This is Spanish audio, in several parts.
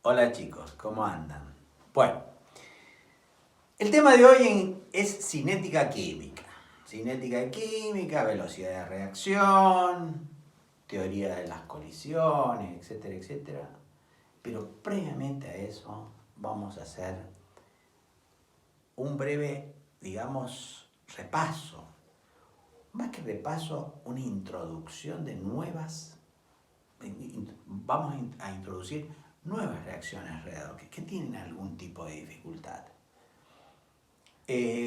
Hola chicos, ¿cómo andan? Bueno, el tema de hoy es cinética química. Cinética química, velocidad de reacción, teoría de las colisiones, etcétera, etcétera. Pero previamente a eso vamos a hacer un breve, digamos, repaso. Más que repaso, una introducción de nuevas. Vamos a introducir nuevas reacciones alrededor que tienen algún tipo de dificultad.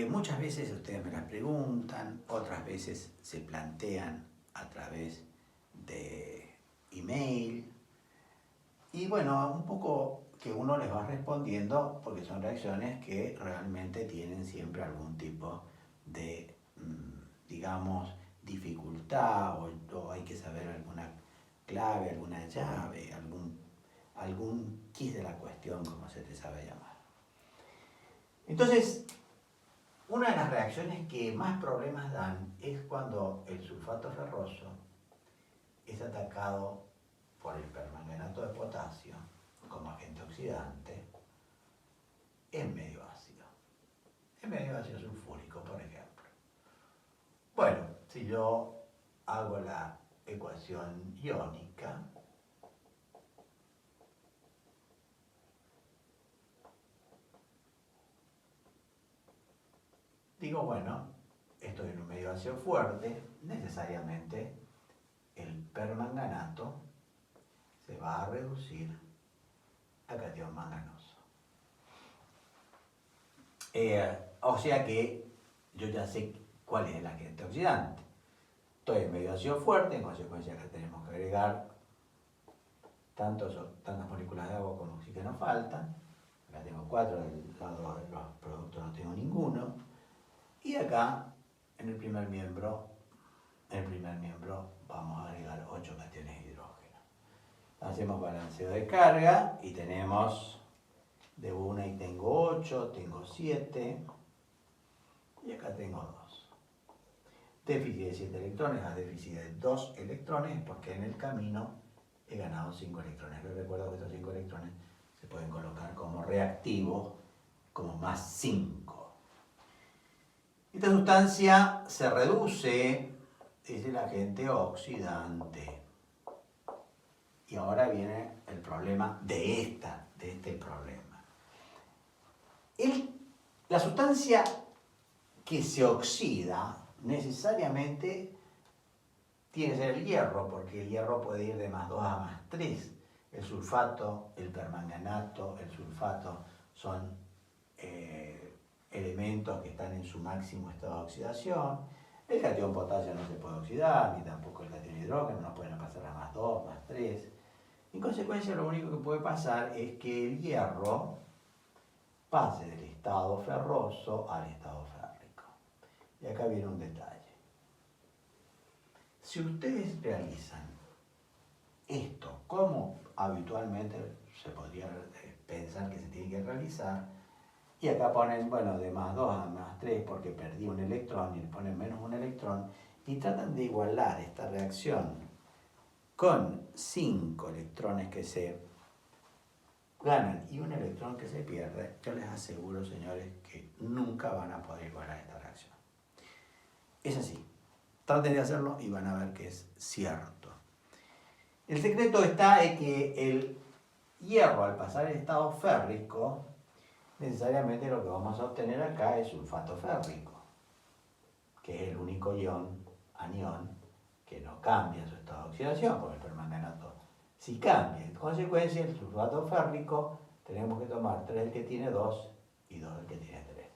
Muchas veces ustedes me las preguntan, otras veces se plantean a través de email. Y bueno, un poco que uno les va respondiendo porque son reacciones que realmente tienen siempre algún tipo de, digamos, dificultad o hay que saber alguna clave, alguna llave, algún quid de la cuestión, como se te sabe llamar. Entonces, una de las reacciones que más problemas dan es cuando el sulfato ferroso es atacado por el permanganato de potasio como agente oxidante en medio ácido. En medio ácido sulfúrico, por ejemplo. Bueno, si yo hago la ecuación iónica, digo, bueno, estoy en un medio ácido fuerte, necesariamente el permanganato se va a reducir a catión manganoso. O sea que yo ya sé cuál es el agente oxidante. Estoy en medio ácido fuerte, en consecuencia que tenemos que agregar tantas moléculas de agua como oxígeno faltan. Acá tengo 4, del lado de los productos no tengo ninguno. Y acá, en el primer miembro vamos a agregar 8 cationes de hidrógeno. Hacemos balanceo de carga y tenemos de una y tengo 8, tengo 7 y acá tengo 2. Déficit de 7 electrones a déficit de 2 electrones porque en el camino he ganado 5 electrones. Les recuerdo que estos 5 electrones se pueden colocar como reactivo como más 5. Esta sustancia se reduce, es el agente oxidante. Y ahora viene el problema de este problema. La sustancia que se oxida necesariamente tiene que ser el hierro, porque el hierro puede ir de más 2 a más 3. El sulfato, el permanganato, el sulfato son elementos que están en su máximo estado de oxidación. El catión potasio no se puede oxidar, ni tampoco el catión hidrógeno, no pueden pasar a más 2, más 3. En consecuencia, lo único que puede pasar es que el hierro pase del estado ferroso al estado férrico. Y acá viene un detalle. Si ustedes realizan esto como habitualmente se podría pensar que se tiene que realizar, y acá ponen, bueno, de más 2 a más 3 porque perdí un electrón y le ponen menos un electrón, y tratan de igualar esta reacción con 5 electrones que se ganan y un electrón que se pierde, yo les aseguro, señores, que nunca van a poder igualar esta reacción. Es así. Traten de hacerlo y van a ver que es cierto. El secreto está en que el hierro, al pasar el estado férrico, necesariamente lo que vamos a obtener acá es sulfato férrico, que es el único anión, que no cambia su estado de oxidación, porque el permanganato sí cambia. En consecuencia, el sulfato férrico tenemos que tomar 3 del que tiene 2 y 2 del que tiene 3.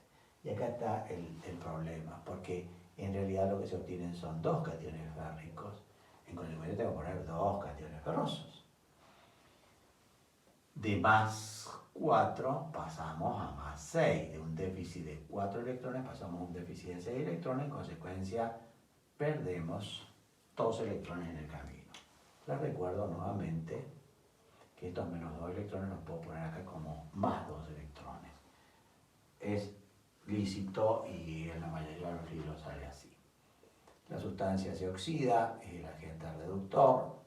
Y acá está el problema, porque en realidad lo que se obtienen son 2 cationes férricos. En consecuencia tengo que poner 2 cationes ferrosos. De más 4 pasamos a más 6. De un déficit de 4 electrones pasamos a un déficit de 6 electrones. En consecuencia perdemos 2 electrones en el camino. Les recuerdo nuevamente que estos menos 2 electrones los puedo poner acá como más 2 electrones. Es lícito y en la mayoría de los libros sale así. La sustancia se oxida, es el agente reductor.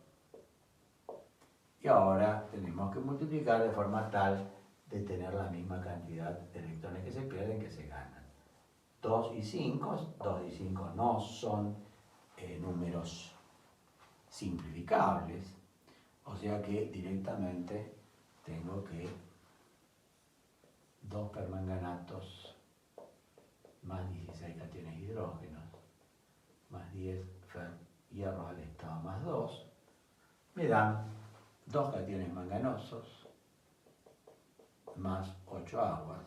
Y y ahora tenemos que multiplicar de forma tal de tener la misma cantidad de electrones que se pierden que se ganan. 2 y 5 no son números simplificables, o sea que directamente tengo que 2 permanganatos más 16 cationes hidrógenos más 10 hierro al estado más 2 me dan 2 cationes manganosos más 8 aguas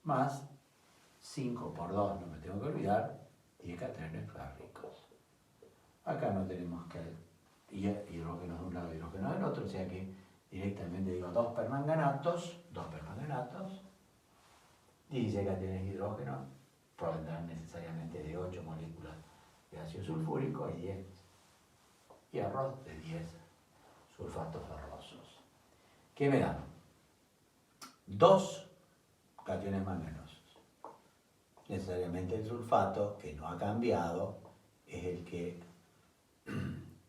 más 5 por 2, no me tengo que olvidar, 10 cationes férricos. Acá no tenemos que hidrógenos de un lado y hidrógenos del otro, o sea que directamente digo 2 permanganatos, 16 cationes de hidrógeno, provendrán necesariamente de 8 moléculas de ácido sulfúrico y 10 hierros de 10 sulfatos ferrosos. ¿Qué me dan? 2 cationes manganosos. Necesariamente el sulfato, que no ha cambiado, es el que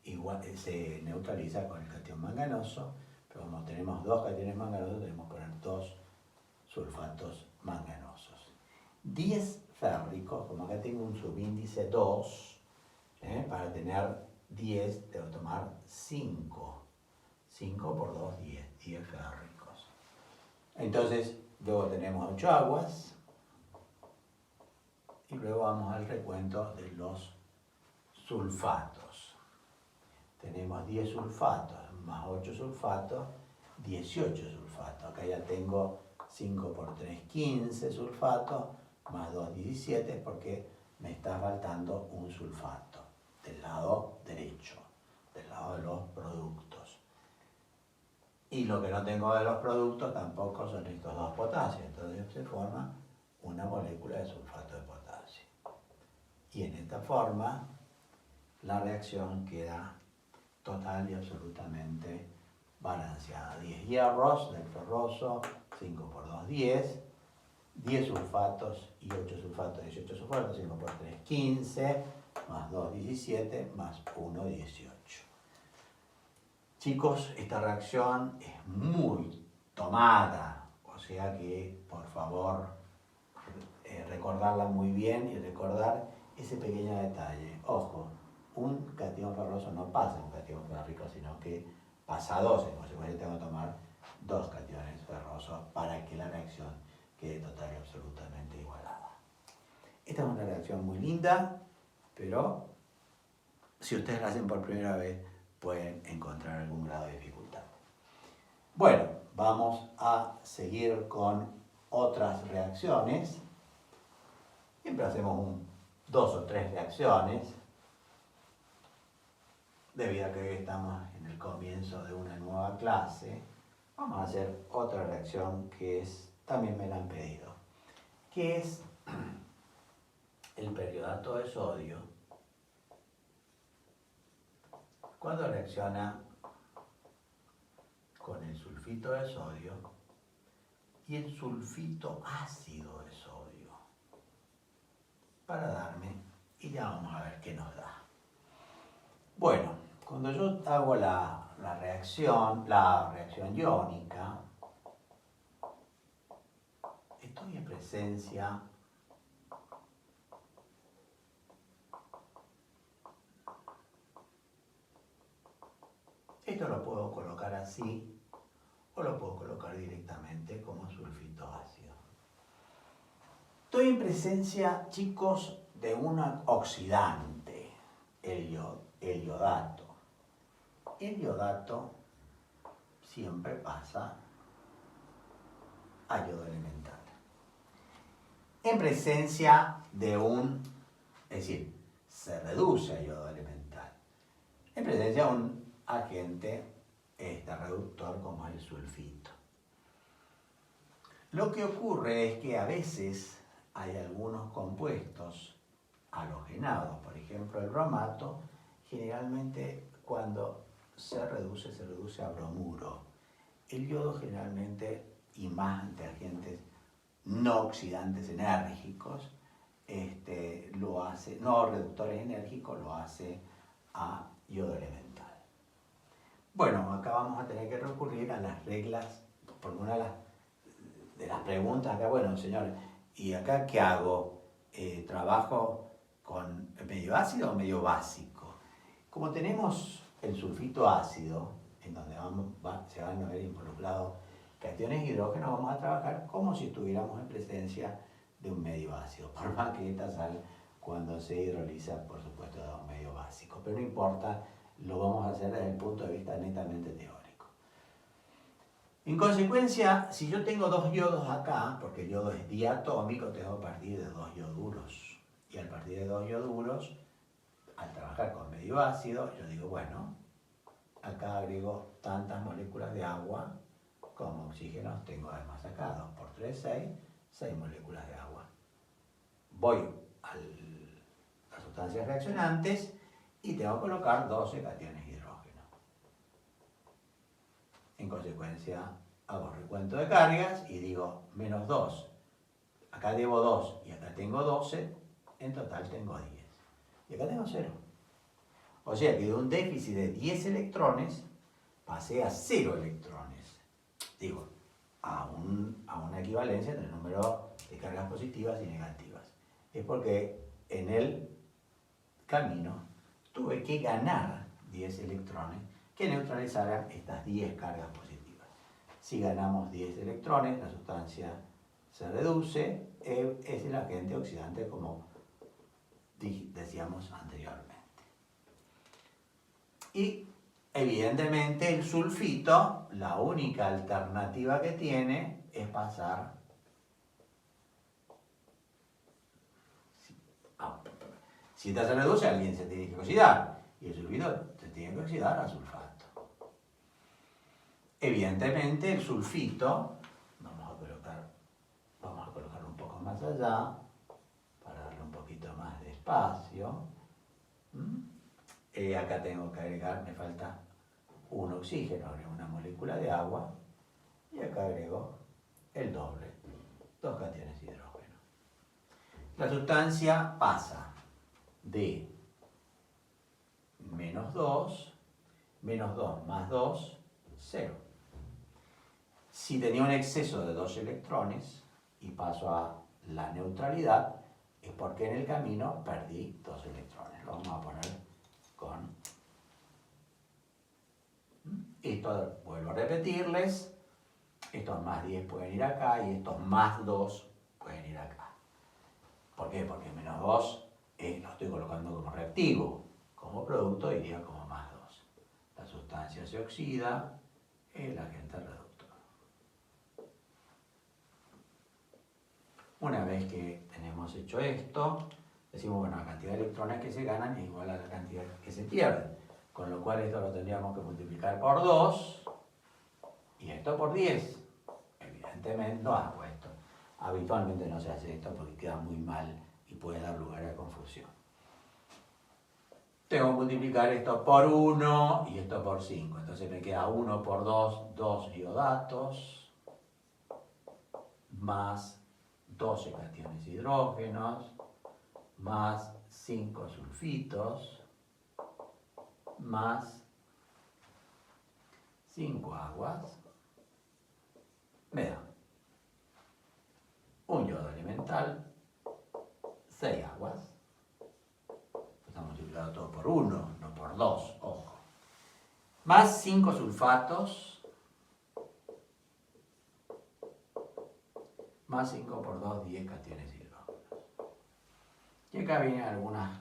igual se neutraliza con el catión manganoso, pero como tenemos 2 cationes manganosos, tenemos que poner 2 sulfatos manganosos. 10 férricos, como acá tengo un subíndice 2, para tener 10 debo tomar 5. 5 por 2, 10 férricos. Entonces, luego tenemos 8 aguas, y luego vamos al recuento de los sulfatos. Tenemos 10 sulfatos más 8 sulfatos, 18 sulfatos. Acá ya tengo 5 por 3, 15 sulfatos, más 2, 17, porque me está faltando un sulfato del lado derecho, del lado de los productos. Y lo que no tengo de los productos tampoco son estos 2 potasios, entonces se forma una molécula de sulfato de potasio. Y en esta forma la reacción queda total y absolutamente balanceada. 10 hierros del ferroso, 5 por 2, 10. 10 sulfatos y 8 sulfatos, 18 sulfatos, 5 por 3, 15, más 2, 17, más 1, 18. Chicos, esta reacción es muy tomada, o sea que, por favor, recordarla muy bien y recordar ese pequeño detalle. Ojo, un catión ferroso no pasa un catión férrico, sino que pasa 2, en consecuencia tengo que tomar 2 cationes ferrosos para que la reacción quede total y absolutamente igualada. Esta es una reacción muy linda, pero si ustedes la hacen por primera vez, pueden encontrar algún grado de dificultad. Bueno, vamos a seguir con otras reacciones. Siempre hacemos 2 o 3 reacciones, debido a que hoy estamos en el comienzo de una nueva clase. Vamos a hacer otra reacción que también me la han pedido, que es el periodato de sodio cuando reacciona con el sulfito de sodio y el sulfito ácido de sodio, para darme, y ya vamos a ver qué nos da. Bueno, cuando yo hago la reacción iónica, estoy en presencia esto lo puedo colocar así o lo puedo colocar directamente como sulfito ácido. Estoy en presencia, chicos, de un oxidante, el iodato. El iodato siempre pasa a yodo elemental. En presencia de es decir, se reduce a yodo elemental. En presencia de un agente reductor como el sulfito. Lo que ocurre es que a veces hay algunos compuestos halogenados, por ejemplo el bromato, generalmente cuando se reduce a bromuro. El yodo generalmente, y más ante agentes no oxidantes enérgicos, lo hace, no reductores enérgicos, lo hace a yodo elemental. Bueno, acá vamos a tener que recurrir a las reglas, porque una de las preguntas acá, bueno, señor, ¿y acá qué hago? ¿Trabajo con medio ácido o medio básico? Como tenemos el sulfito ácido, en donde se van a ver involucrados cationes de hidrógeno, vamos a trabajar como si estuviéramos en presencia de un medio ácido, por más que esta sal cuando se hidroliza, por supuesto, da un medio básico, pero no importa, lo vamos a hacer desde el punto de vista netamente teórico. En consecuencia, si yo tengo dos yodos acá, porque el yodo es diatómico, tengo que partir de dos ioduros. Y al partir de dos ioduros, al trabajar con medio ácido, yo digo, bueno, acá agrego tantas moléculas de agua como oxígenos tengo además acá, 2 por 3, 6 moléculas de agua. Voy a las sustancias reaccionantes y tengo que colocar 12 cationes de hidrógeno. En consecuencia, hago recuento de cargas y digo menos 2. Acá debo 2 y acá tengo 12, en total tengo 10. Y acá tengo 0. O sea que de un déficit de 10 electrones pasé a 0 electrones. Digo, a una equivalencia entre el número de cargas positivas y negativas. Es porque en el camino tuve que ganar 10 electrones que neutralizaran estas 10 cargas positivas. Si ganamos 10 electrones, la sustancia se reduce, es el agente oxidante como decíamos anteriormente. Y evidentemente el sulfito, la única alternativa que tiene es pasar si esta se reduce, alguien se tiene que oxidar y el sulfito se tiene que oxidar a sulfato. Evidentemente el sulfito, vamos a colocarlo un poco más allá para darle un poquito más de espacio. Acá tengo que agregar, me falta un oxígeno, agrego una molécula de agua y acá agrego el doble, 2 cationes de hidrógeno. La sustancia pasa de menos 2 más 2, 0. Si tenía un exceso de 2 electrones y paso a la neutralidad, es porque en el camino perdí 2 electrones. Lo vamos a poner con... Esto, vuelvo a repetirles, estos más 10 pueden ir acá y estos más 2 pueden ir acá. ¿Por qué? Porque menos 2 lo estoy colocando como reactivo. Como producto iría como más 2. La sustancia se oxida, el agente reductor. Una vez que tenemos hecho esto, decimos, bueno, la cantidad de electrones que se ganan es igual a la cantidad que se pierden. Con lo cual esto lo tendríamos que multiplicar por 2 y esto por 10. Evidentemente no hago esto. Habitualmente no se hace esto porque queda muy mal y puede dar lugar a confusión. Tengo que multiplicar esto por 1 y esto por 5. Entonces me queda 1 por 2, 2 iodatos, más 12 cationes de hidrógenos, más 5 sulfitos, más 5 aguas, me da un yodo elemental, 6 aguas. Estamos multiplicando todo por 1, no por 2, ojo. Más 5 sulfatos, más 5 por 2, 10 cationes de hidrógeno. Y acá vienen algunas,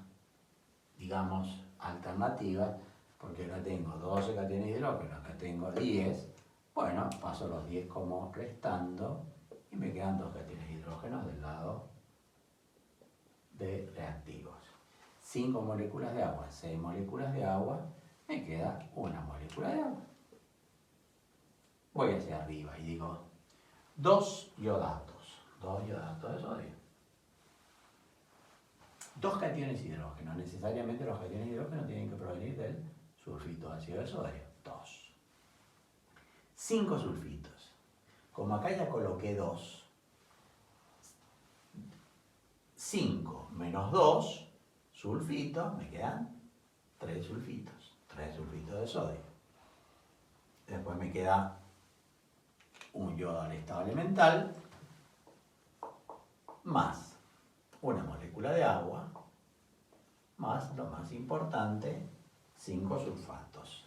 digamos, alternativas, porque acá tengo 12 cationes de hidrógeno, acá tengo 10. Bueno, paso los 10 como restando y me quedan 2 cationes de hidrógeno del lado de reactivos. 5 moléculas de agua, 6 moléculas de agua, me queda una molécula de agua. Voy hacia arriba y digo 2 iodatos de sodio. 2 cationes de hidrógeno, necesariamente los cationes de hidrógeno tienen que provenir del sulfito ácido de sodio, 2. 5 sulfitos. Como acá ya coloqué 2, 5 menos 2 sulfitos, me quedan 3 sulfitos de sodio. Después me queda un yodo al estado elemental, más una molécula de agua, más lo más importante, 5 sulfatos.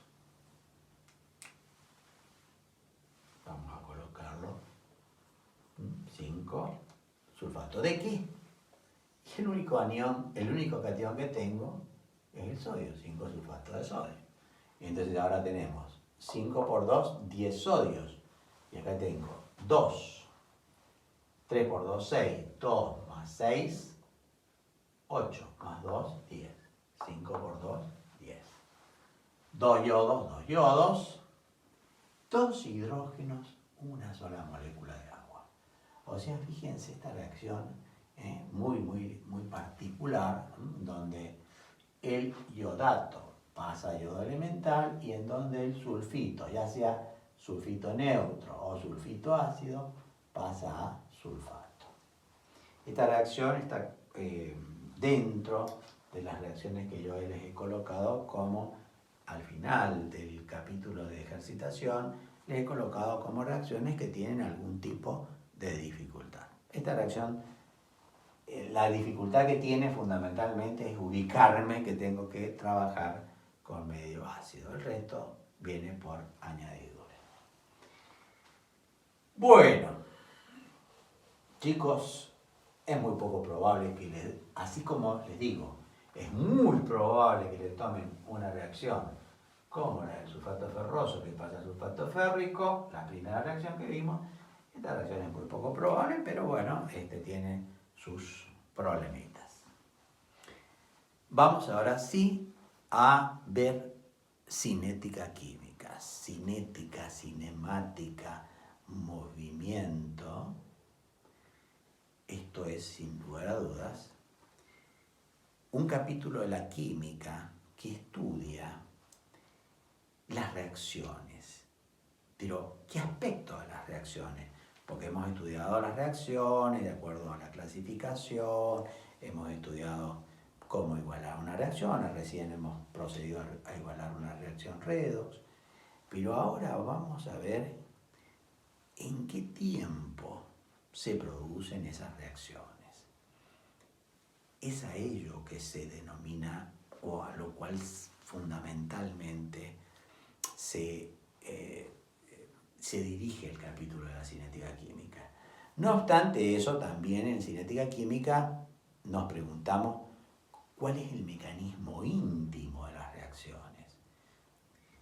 Vamos a colocarlo. 5 sulfatos. ¿De qué? Y el único catión que tengo es el sodio, 5 sulfatos de sodio. Y entonces ahora tenemos 5 por 2, 10 sodios. Y acá tengo 2. 3 por 2, 6. 2 más 6, 8. Más 2, 10. 5 por 2, 10. 2 yodos, 2 hidrógenos, una sola molécula de agua. O sea, fíjense esta reacción muy particular, donde el iodato pasa a yodo elemental y en donde el sulfito, ya sea sulfito neutro o sulfito ácido, pasa a sulfato. Esta reacción está dentro de las reacciones que yo les he colocado como al final del capítulo de ejercitación, les he colocado como reacciones que tienen algún tipo de dificultad. Esta reacción, la dificultad que tiene fundamentalmente es ubicarme que tengo que trabajar con medio ácido. El resto viene por añadidura. Bueno, chicos, es muy poco probable que así como les digo, es muy probable que le tomen una reacción como la del sulfato ferroso que pasa a sulfato férrico, la primera reacción que vimos. Esta reacción es muy poco probable, pero bueno, tiene sus problemitas. Vamos ahora sí a ver cinética química, cinética, cinemática, movimiento. Esto es, sin lugar a dudas, un capítulo de la química que estudia las reacciones. Pero, ¿qué aspecto de las reacciones? Porque hemos estudiado las reacciones de acuerdo a la clasificación, hemos estudiado cómo igualar una reacción, recién hemos procedido a igualar una reacción redox, pero ahora vamos a ver en qué tiempo se producen esas reacciones. Es a ello que se denomina, o a lo cual fundamentalmente se dirige el capítulo de la cinética química. No obstante eso, también en cinética química nos preguntamos cuál es el mecanismo íntimo de las reacciones.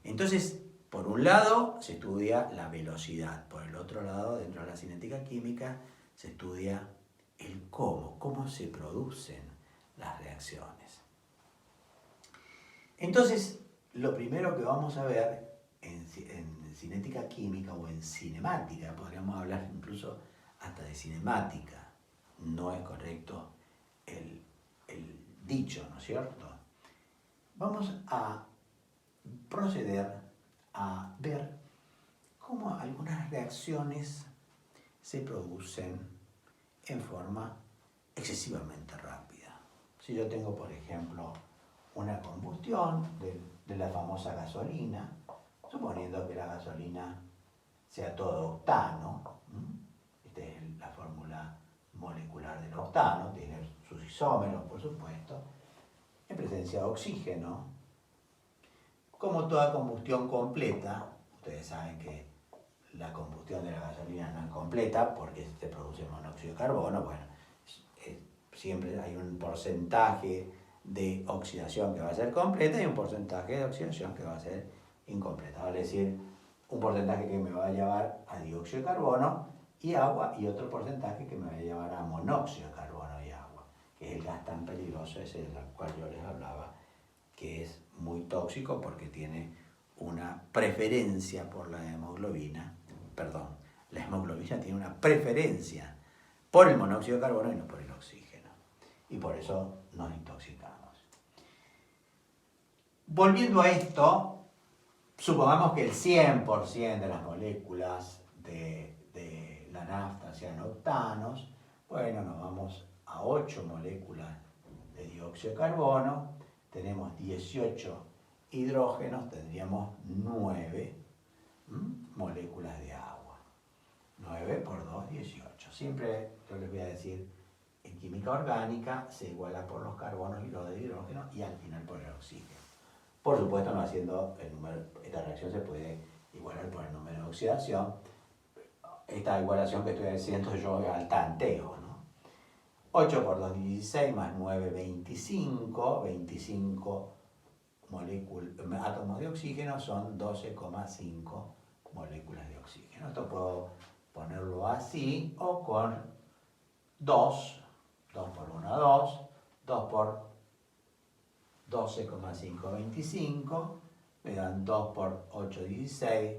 Entonces, por un lado se estudia la velocidad, por el otro lado, dentro de la cinética química, se estudia el cómo se producen las reacciones. Entonces, lo primero que vamos a ver en cinética química o en cinemática, podríamos hablar incluso hasta de cinemática, no es correcto el dicho, ¿no es cierto? Vamos a proceder a ver cómo algunas reacciones se producen en forma excesivamente rápida. Si yo tengo, por ejemplo, una combustión de la famosa gasolina, suponiendo que la gasolina sea todo octano, esta es la fórmula molecular del octano, tiene sus isómeros, por supuesto, en presencia de oxígeno. Como toda combustión completa, ustedes saben que la combustión de la gasolina no es completa porque se produce monóxido de carbono, bueno, siempre hay un porcentaje de oxidación que va a ser completa y un porcentaje de oxidación que va a ser incompleta. Vale decir, un porcentaje que me va a llevar a dióxido de carbono y agua y otro porcentaje que me va a llevar a monóxido de carbono y agua, que es el gas tan peligroso ese del cual yo les hablaba, que es muy tóxico porque tiene una preferencia por la hemoglobina, la hemoglobina tiene una preferencia por el monóxido de carbono y no por el oxígeno, y por eso nos intoxicamos. Volviendo a esto, supongamos que el 100% de las moléculas de la nafta sean octanos, bueno, nos vamos a 8 moléculas de dióxido de carbono, tenemos 18 hidrógenos, tendríamos 9 moléculas de agua. 9 por 2, 18. Siempre yo les voy a decir, en química orgánica se iguala por los carbonos y los de hidrógeno y al final por el oxígeno. Por supuesto, no haciendo el número, esta reacción se puede igualar por el número de oxidación. Esta igualación que estoy haciendo yo es al tanteo, ¿no? 8 por 2, 16, más 9, 25. 25 átomos de oxígeno son 12,5 moléculas de oxígeno. Esto puedo ponerlo así o con 2 por 1, 2 por 12,5, 25, me dan 2 por 8, 16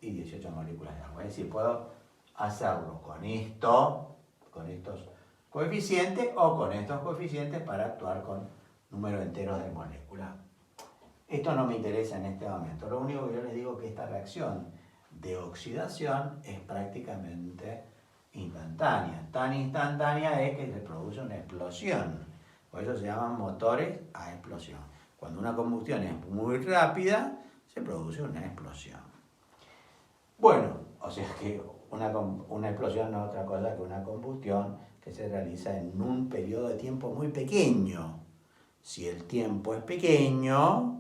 y 18 moléculas de agua. Es decir, puedo hacerlo con estos coeficientes o con estos coeficientes para actuar con números enteros de moléculas. Esto no me interesa en este momento. Lo único que yo les digo es que esta reacción de oxidación es prácticamente instantánea. Tan instantánea es que se produce una explosión. Por eso se llaman motores a explosión. Cuando una combustión es muy rápida, se produce una explosión. Bueno, o sea que una explosión no es otra cosa que una combustión que se realiza en un periodo de tiempo muy pequeño. Si el tiempo es pequeño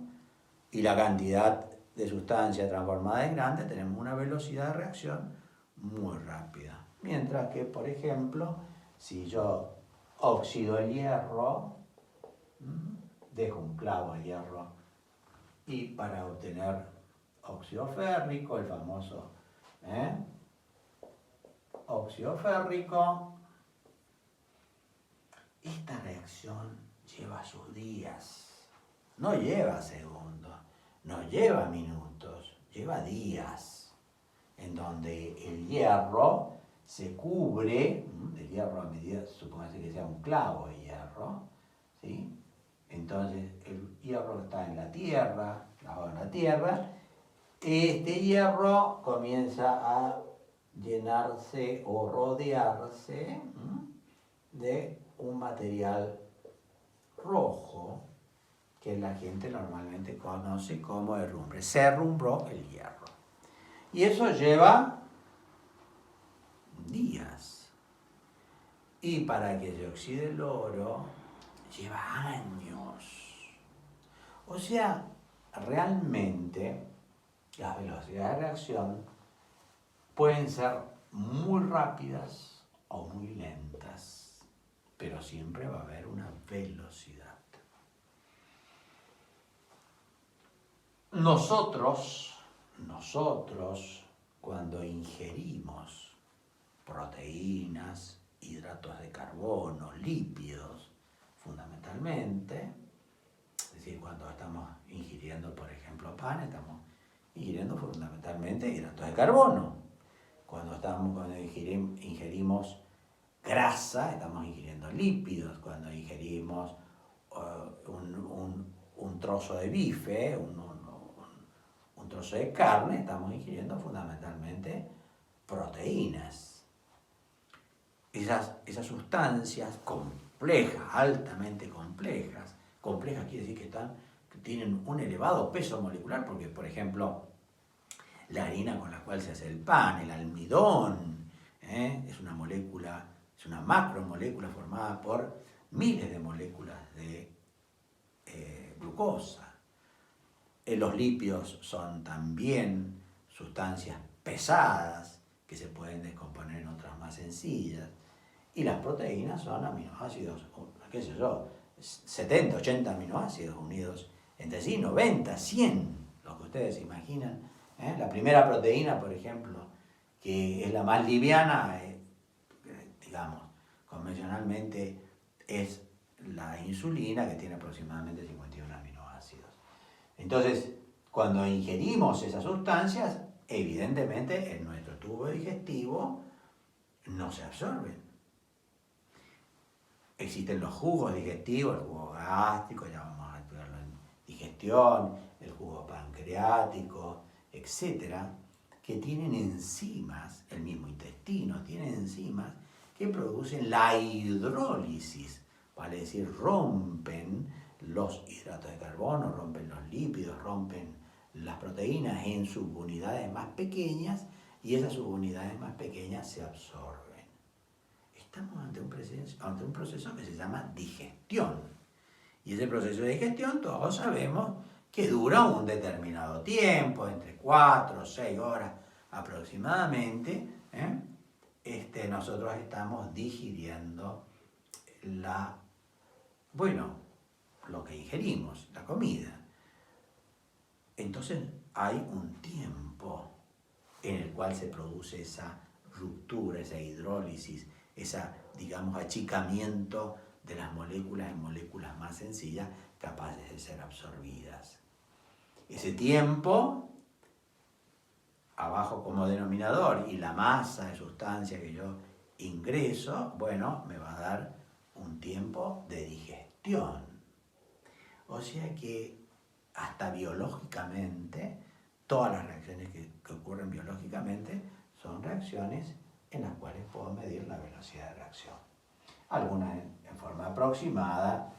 y la cantidad de sustancia transformada es grande, tenemos una velocidad de reacción muy rápida. Mientras que, por ejemplo, si yo oxido el hierro, dejo un clavo de hierro y para obtener óxido férrico, el famoso óxido férrico, esta reacción lleva sus días, no lleva segundos, no lleva minutos, lleva días, en donde el hierro se cubre, el hierro a medida, supóngase que sea un clavo de hierro, ¿sí? Entonces el hierro está en la tierra, clavado en la tierra, este hierro comienza a llenarse o rodearse de un material rojo que la gente normalmente conoce como herrumbre. Se herrumbró el hierro. Y eso lleva días. Y para que se oxide el oro, lleva años. O sea, realmente las velocidades de reacción pueden ser muy rápidas o muy lentas, pero siempre va a haber una velocidad. Nosotros, cuando ingerimos proteínas, hidratos de carbono, lípidos, fundamentalmente, es decir, cuando estamos ingiriendo, por ejemplo, pan, estamos ingiriendo fundamentalmente hidratos de carbono. Cuando ingerimos grasa, estamos ingiriendo lípidos. Cuando ingerimos un trozo de bife, un trozo de carne, estamos ingiriendo fundamentalmente proteínas. Esas sustancias complejas, altamente complejas quiere decir que tienen un elevado peso molecular, porque, por ejemplo, la harina con la cual se hace el pan, el almidón, es una molécula, es una macromolécula formada por miles de moléculas de glucosa. Los lípidos son también sustancias pesadas que se pueden descomponer en otras más sencillas. Y las proteínas son aminoácidos, qué sé yo, 70, 80 aminoácidos unidos entre sí, 90, 100, lo que ustedes imaginan. La primera proteína, por ejemplo, que es la más liviana, digamos, convencionalmente es la insulina, que tiene aproximadamente 51 aminoácidos. Entonces, cuando ingerimos esas sustancias, evidentemente en nuestro tubo digestivo no se absorben. Existen los jugos digestivos, el jugo gástrico, ya vamos a estudiarlo en digestión, el jugo pancreático, etcétera, que tienen enzimas, el mismo intestino tiene enzimas que producen la hidrólisis, vale decir, rompen los hidratos de carbono, rompen los lípidos, rompen las proteínas en subunidades más pequeñas y esas subunidades más pequeñas se absorben. Estamos ante un proceso que se llama digestión. Y ese proceso de digestión todos sabemos que dura un determinado tiempo, entre 4 o 6 horas aproximadamente. Nosotros estamos digiriendo lo que ingerimos, la comida. Entonces hay un tiempo en el cual se produce esa ruptura, esa hidrólisis, digamos, achicamiento de las moléculas en moléculas más sencillas capaces de ser absorbidas. Ese tiempo, abajo como denominador, y la masa de sustancia que yo ingreso, me va a dar un tiempo de digestión. O sea que hasta biológicamente, todas las reacciones que ocurren biológicamente son reacciones en las cuales puedo medir la velocidad de reacción. Algunas en forma aproximada,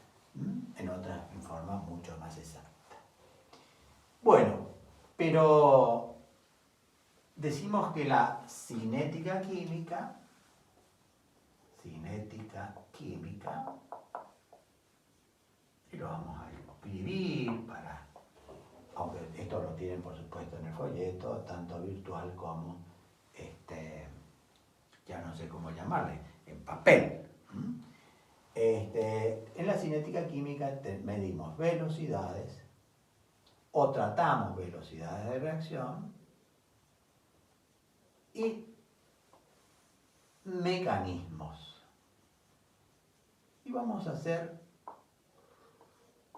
en otras en forma mucho más exacta. Bueno, pero decimos que la cinética química, y lo vamos a escribir aunque esto lo tienen por supuesto en el folleto, tanto virtual como, ya no sé cómo llamarle, en papel. En la cinética química medimos velocidades o tratamos velocidades de reacción y mecanismos. Y vamos a hacer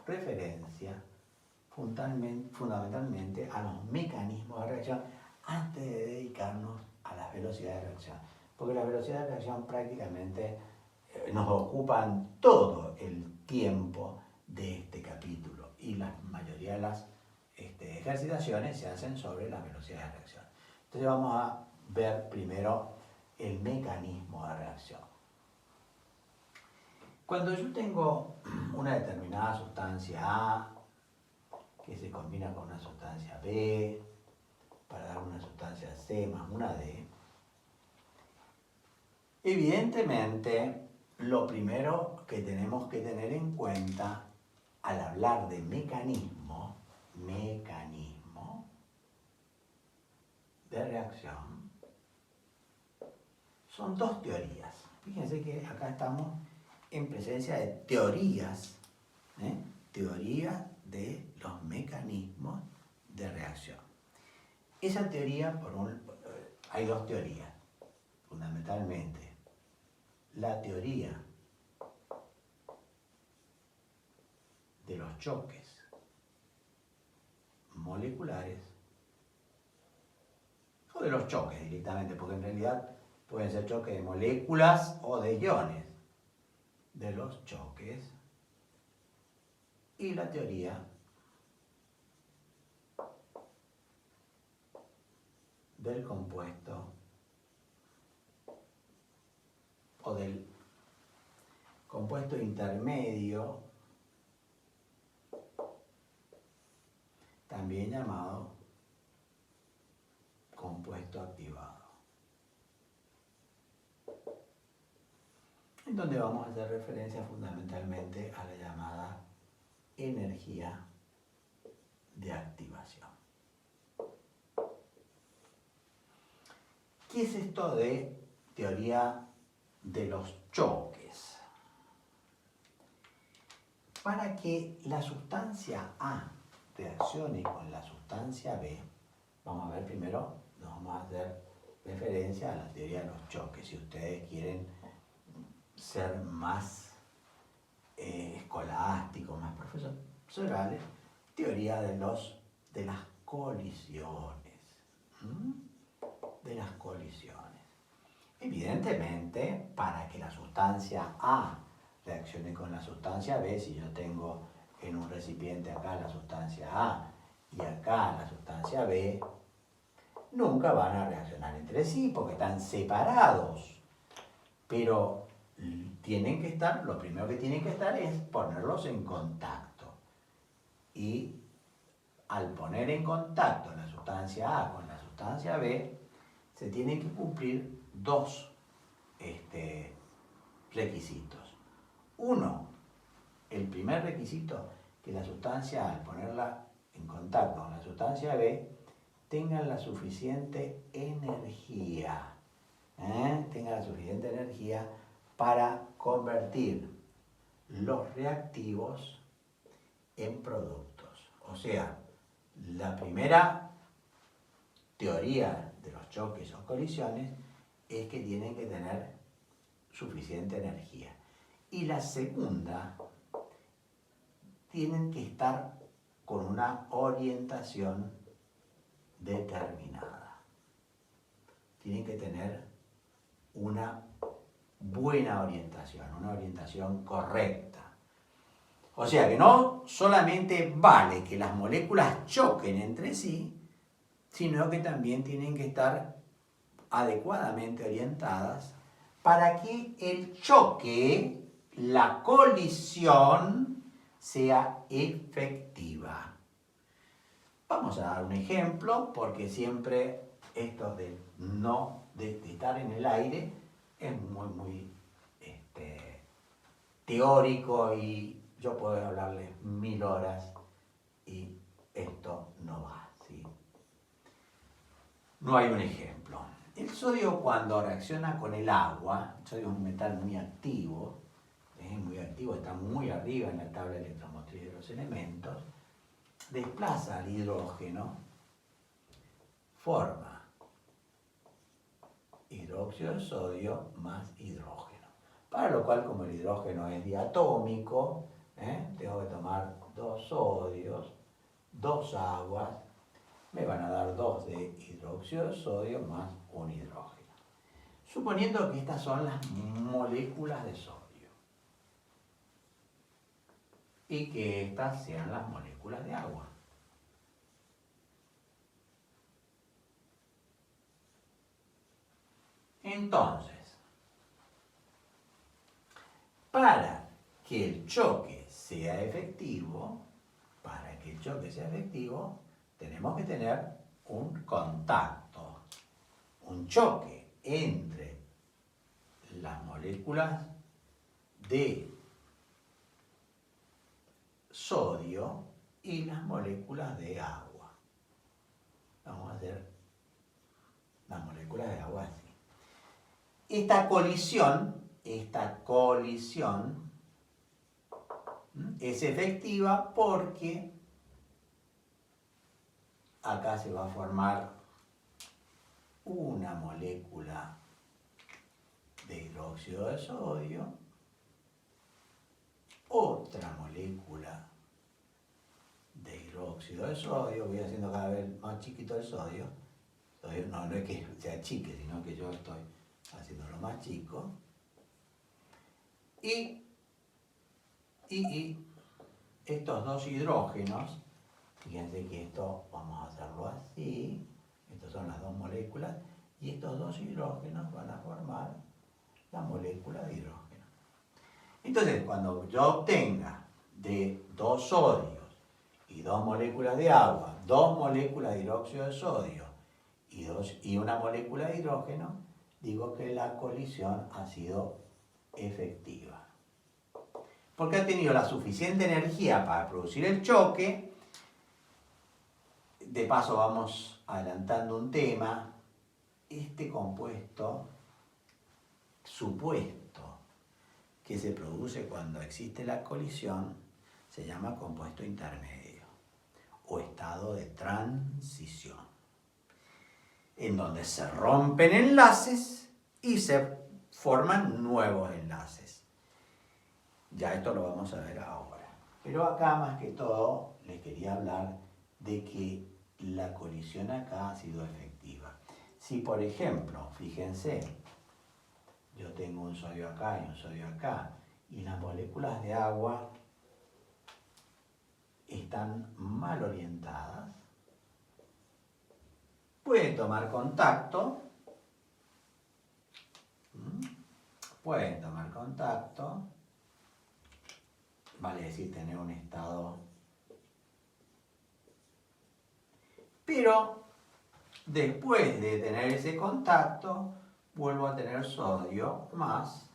referencia fundamentalmente a los mecanismos de reacción antes de dedicarnos a las velocidades de reacción. Porque las velocidades de reacción prácticamente nos ocupan todo el tiempo de este capítulo y la mayoría de las ejercitaciones se hacen sobre las velocidades de reacción. Entonces vamos a ver primero el mecanismo de reacción. Cuando yo tengo una determinada sustancia A que se combina con una sustancia B para dar una sustancia C más una D, evidentemente lo primero que tenemos que tener en cuenta al hablar de mecanismo de reacción son dos teorías. Fíjense que acá estamos en presencia de teorías, teoría de los mecanismos de reacción. Esa teoría, hay dos teorías, fundamentalmente. La teoría de los choques moleculares o de los choques directamente, porque en realidad pueden ser choques de moléculas o de iones, de los choques, y la teoría del compuesto o del compuesto intermedio, también llamado compuesto activado, en donde vamos a hacer referencia fundamentalmente a la llamada energía de activación. ¿Qué es esto de teoría de los choques? Para que la sustancia A reaccione con la sustancia B, vamos a ver primero, nos vamos a hacer referencia a la teoría de los choques. Si ustedes quieren ser más escolásticos, más profesionales, teoría de las colisiones. De las colisiones. Evidentemente, para que la sustancia A reaccione con la sustancia B, si yo tengo en un recipiente acá la sustancia A y acá la sustancia B, nunca van a reaccionar entre sí porque están separados. Pero lo primero que tienen que estar es ponerlos en contacto. Y al poner en contacto la sustancia A con la sustancia B, se tienen que cumplir dos requisitos. Uno, el primer requisito, que la sustancia A, al ponerla en contacto con la sustancia B, tenga la suficiente energía, tenga la suficiente energía para convertir los reactivos en productos. O sea, la primera teoría de los choques o colisiones es que tienen que tener suficiente energía. Y la segunda, tienen que estar con una orientación determinada. Tienen que tener una buena orientación, una orientación correcta. O sea que no solamente vale que las moléculas choquen entre sí, sino que también tienen que estar adecuadamente orientadas para que el choque, la colisión, sea efectiva. Vamos a dar un ejemplo, porque siempre esto de estar en el aire es muy teórico y yo puedo hablarles 1000 horas y esto no va, ¿sí? No hay un ejemplo. El sodio, cuando reacciona con el agua, el sodio es un metal muy activo, está muy arriba en la tabla electromotriz de los elementos, desplaza al hidrógeno, forma hidróxido de sodio más hidrógeno. Para lo cual, como el hidrógeno es diatómico, tengo que tomar 2 sodios, 2 aguas, me van a dar 2 de hidróxido de sodio más un hidrógeno. Suponiendo que estas son las moléculas de sodio y que estas sean las moléculas de agua. Entonces, para que el choque sea efectivo, tenemos que tener un contacto, un choque entre las moléculas de sodio y las moléculas de agua. Vamos a hacer las moléculas de agua así. Esta colisión es efectiva porque acá se va a formar una molécula de hidróxido de sodio, otra molécula de hidróxido de sodio, voy haciendo cada vez más chiquito el sodio, no es que sea chique, sino que yo estoy haciéndolo más chico, y estos 2 hidrógenos, fíjense que esto vamos a hacerlo así, estas son las 2 moléculas, y estos 2 hidrógenos van a formar la molécula de hidrógeno. Entonces, cuando yo obtenga de 2 sodios y 2 moléculas de agua, 2 moléculas de hidróxido de sodio y una molécula de hidrógeno, digo que la colisión ha sido efectiva. Porque ha tenido la suficiente energía para producir el choque. De paso vamos adelantando un tema. Este compuesto supuesto que se produce cuando existe la colisión se llama compuesto intermedio o estado de transición, en donde se rompen enlaces y se forman nuevos enlaces. Ya esto lo vamos a ver ahora. Pero acá más que todo les quería hablar de que la colisión acá ha sido efectiva. Si por ejemplo, fíjense, yo tengo un sodio acá y un sodio acá, y las moléculas de agua están mal orientadas, pueden tomar contacto, vale decir tener un estado Pero después de tener ese contacto, vuelvo a tener sodio más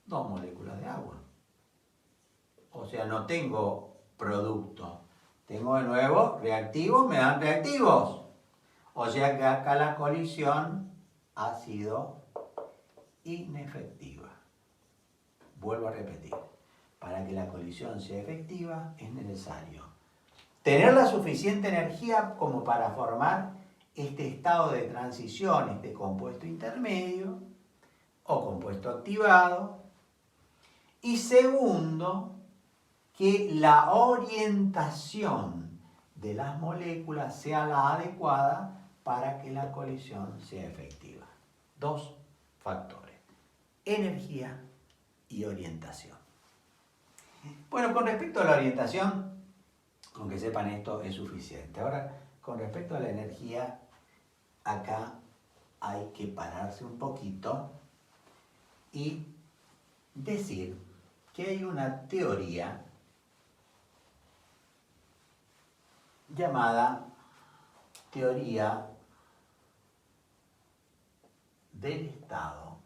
2 moléculas de agua. O sea, no tengo producto. Tengo de nuevo reactivos, me dan reactivos. O sea que acá la colisión ha sido inefectiva. Vuelvo a repetir. Para que la colisión sea efectiva es necesario tener la suficiente energía como para formar este estado de transición, este compuesto intermedio o compuesto activado. Y segundo, que la orientación de las moléculas sea la adecuada para que la colisión sea efectiva. 2 factores: energía y orientación. Bueno, con respecto a la orientación, con que sepan esto es suficiente. Ahora, con respecto a la energía, acá hay que pararse un poquito y decir que hay una teoría llamada teoría del estado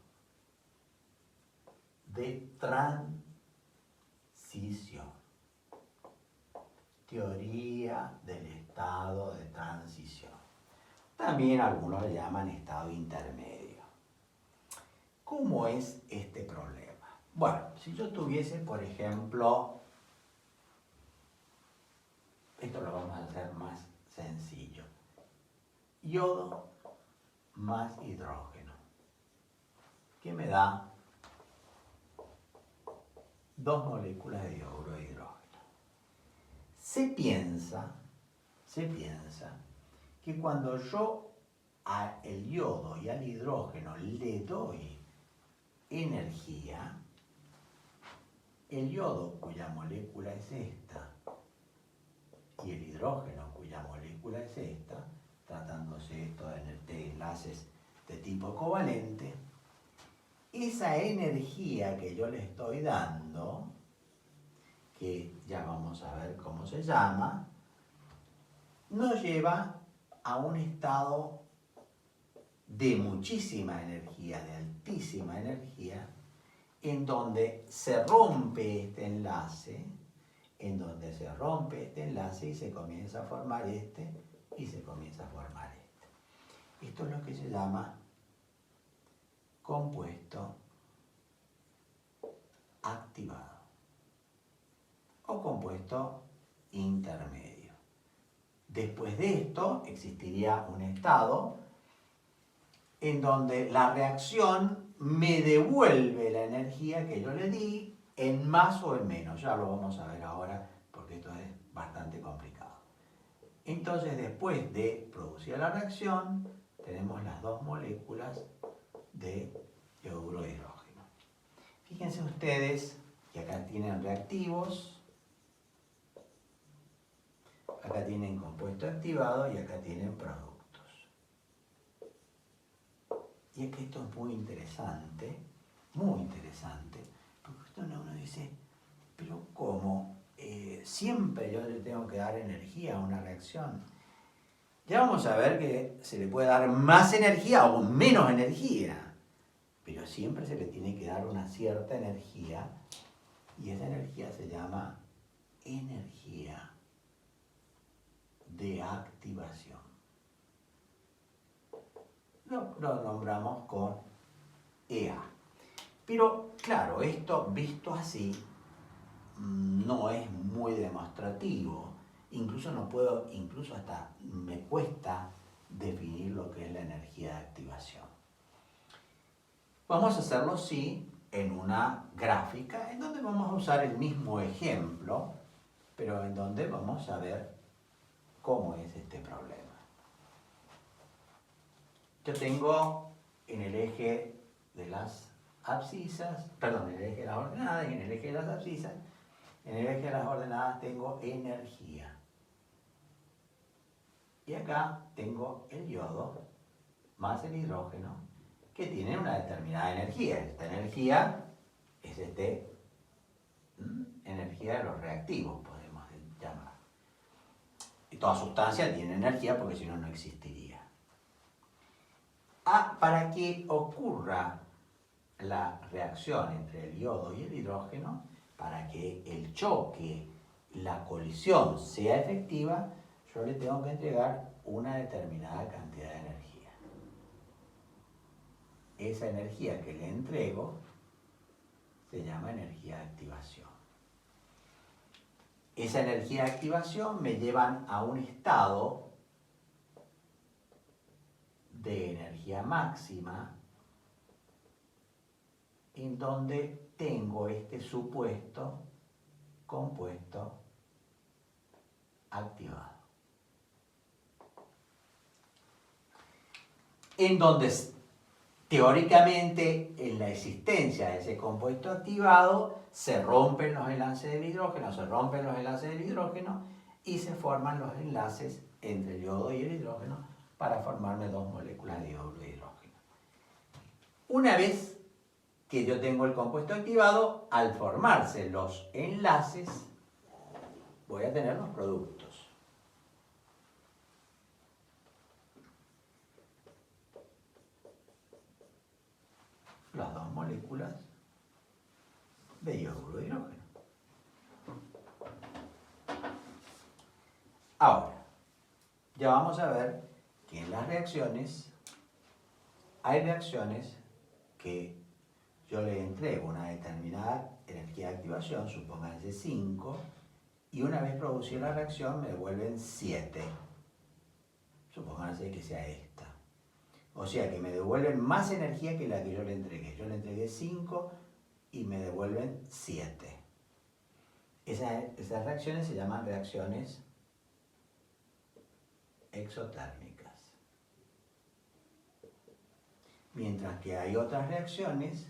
de transición. Teoría del estado de transición. También algunos le llaman estado intermedio. ¿Cómo es este problema? Bueno, si yo tuviese, por ejemplo, esto lo vamos a hacer más sencillo. Yodo más hidrógeno, que me da 2 moléculas de yoduro de hidrógeno. Se piensa que cuando yo al yodo y al hidrógeno le doy energía, el yodo, cuya molécula es esta, y el hidrógeno, cuya molécula es esta, tratándose esto de enlaces de tipo covalente, esa energía que yo le estoy dando, que ya vamos a ver cómo se llama, nos lleva a un estado de muchísima energía, de altísima energía, en donde se rompe este enlace, y se comienza a formar este, y se comienza a formar este. Esto es lo que se llama compuesto activado o compuesto intermedio. Después de esto existiría un estado en donde la reacción me devuelve la energía que yo le di en más o en menos. Ya lo vamos a ver ahora porque esto es bastante complicado. Entonces, después de producir la reacción, tenemos las 2 moléculas de yoduro de hidrógeno. Fíjense ustedes que acá tienen reactivos, acá tienen compuesto activado y acá tienen productos. Y es que esto es muy interesante, porque esto uno dice, pero ¿cómo? Siempre yo le tengo que dar energía a una reacción. Ya vamos a ver que se le puede dar más energía o menos energía, pero siempre se le tiene que dar una cierta energía, y esa energía se llama energía de activación. Lo nombramos con EA. Pero claro, esto visto así no es muy demostrativo. Incluso hasta me cuesta definir lo que es la energía de activación. Vamos a hacerlo sí en una gráfica en donde vamos a usar el mismo ejemplo, pero en donde vamos a ver cómo es este problema. Yo tengo en el eje de las abscisas, perdón, en el eje de las ordenadas y en el eje de las abscisas, en el eje de las ordenadas tengo energía. Y acá tengo el yodo más el hidrógeno, que tienen una determinada energía. Esta energía es energía de los reactivos, podemos llamar. Y toda sustancia tiene energía porque si no, no existiría. Para que ocurra la reacción entre el yodo y el hidrógeno, para que el choque, la colisión sea efectiva, yo le tengo que entregar una determinada cantidad de energía. Esa energía que le entrego se llama energía de activación. Esa energía de activación me llevan a un estado de energía máxima en donde tengo este supuesto compuesto activado. En donde teóricamente en la existencia de ese compuesto activado se rompen los enlaces del hidrógeno, y se forman los enlaces entre el yodo y el hidrógeno para formarme dos moléculas de yoduro y hidrógeno. Una vez que yo tengo el compuesto activado, al formarse los enlaces, voy a tener los productos. Las dos moléculas de yoduro de hidrógeno. Ahora, ya vamos a ver que en las reacciones hay reacciones que yo le entrego una determinada energía de activación, supónganse 5, y una vez producida la reacción me devuelven 7. Supónganse que sea esta. O sea que me devuelven más energía que la que yo le entregué. Yo le entregué 5 y me devuelven 7. Esas reacciones se llaman reacciones exotérmicas. Mientras que hay otras reacciones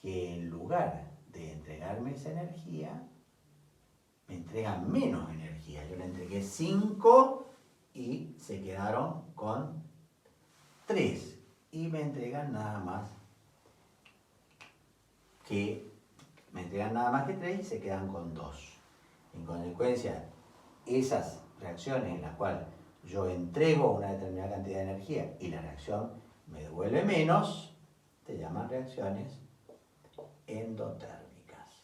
que en lugar de entregarme esa energía, me entregan menos energía. Yo le entregué 5 y se quedaron con 3. Y me entregan nada más que 3 y se quedan con 2. En consecuencia, esas reacciones en las cuales yo entrego una determinada cantidad de energía y la reacción me devuelve menos, se llaman reacciones endotérmicas.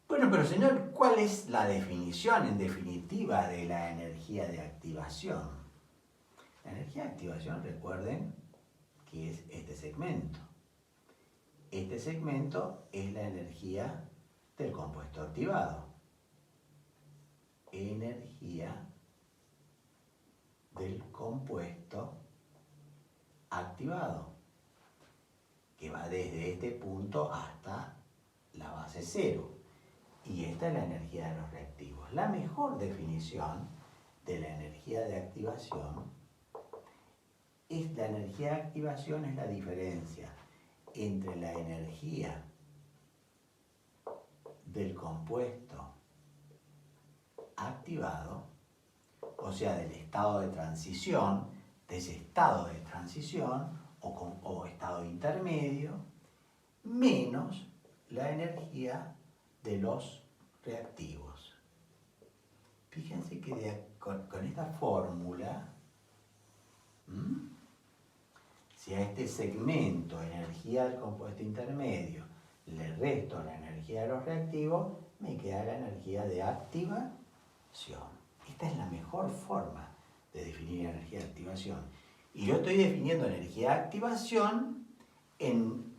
Bueno, pero señor, ¿cuál es la definición en definitiva de la energía de activación? La energía de activación, recuerden que es este segmento. Este segmento es la energía del compuesto activado. Energía del compuesto activado, que va desde este punto hasta la base 0. Y esta es la energía de los reactivos. La mejor definición de la energía de activación es la energía de activación es la diferencia entre la energía del compuesto activado, o sea, del estado de transición, de ese estado de transición o estado intermedio, menos la energía de los reactivos. Fíjense que con esta fórmula, si a este segmento, energía del compuesto intermedio, le resto la energía de los reactivos, me queda la energía de activación. Esta es la mejor forma de definir energía de activación. Y yo estoy definiendo energía de activación en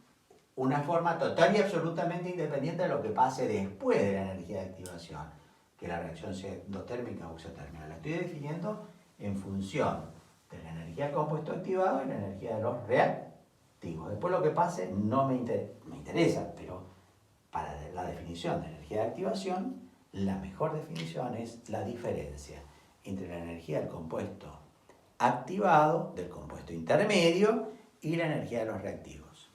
una forma total y absolutamente independiente de lo que pase después de la energía de activación, que la reacción sea endotérmica o exotérmica. La estoy definiendo en función de la energía del compuesto activado y la energía de los reactivos. Después lo que pase no me interesa, pero para la definición de energía de activación, la mejor definición es la diferencia entre la energía del compuesto activado, del compuesto intermedio y la energía de los reactivos.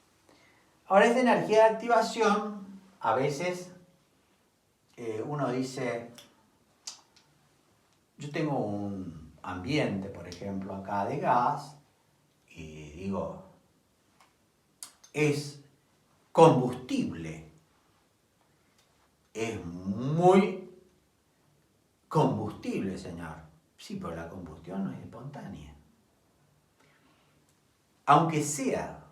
Ahora, esta energía de activación, a veces uno dice, yo tengo un ambiente, por ejemplo, acá de gas, y digo, es combustible. es muy combustible, señor. Sí, pero la combustión no es espontánea. Aunque sea,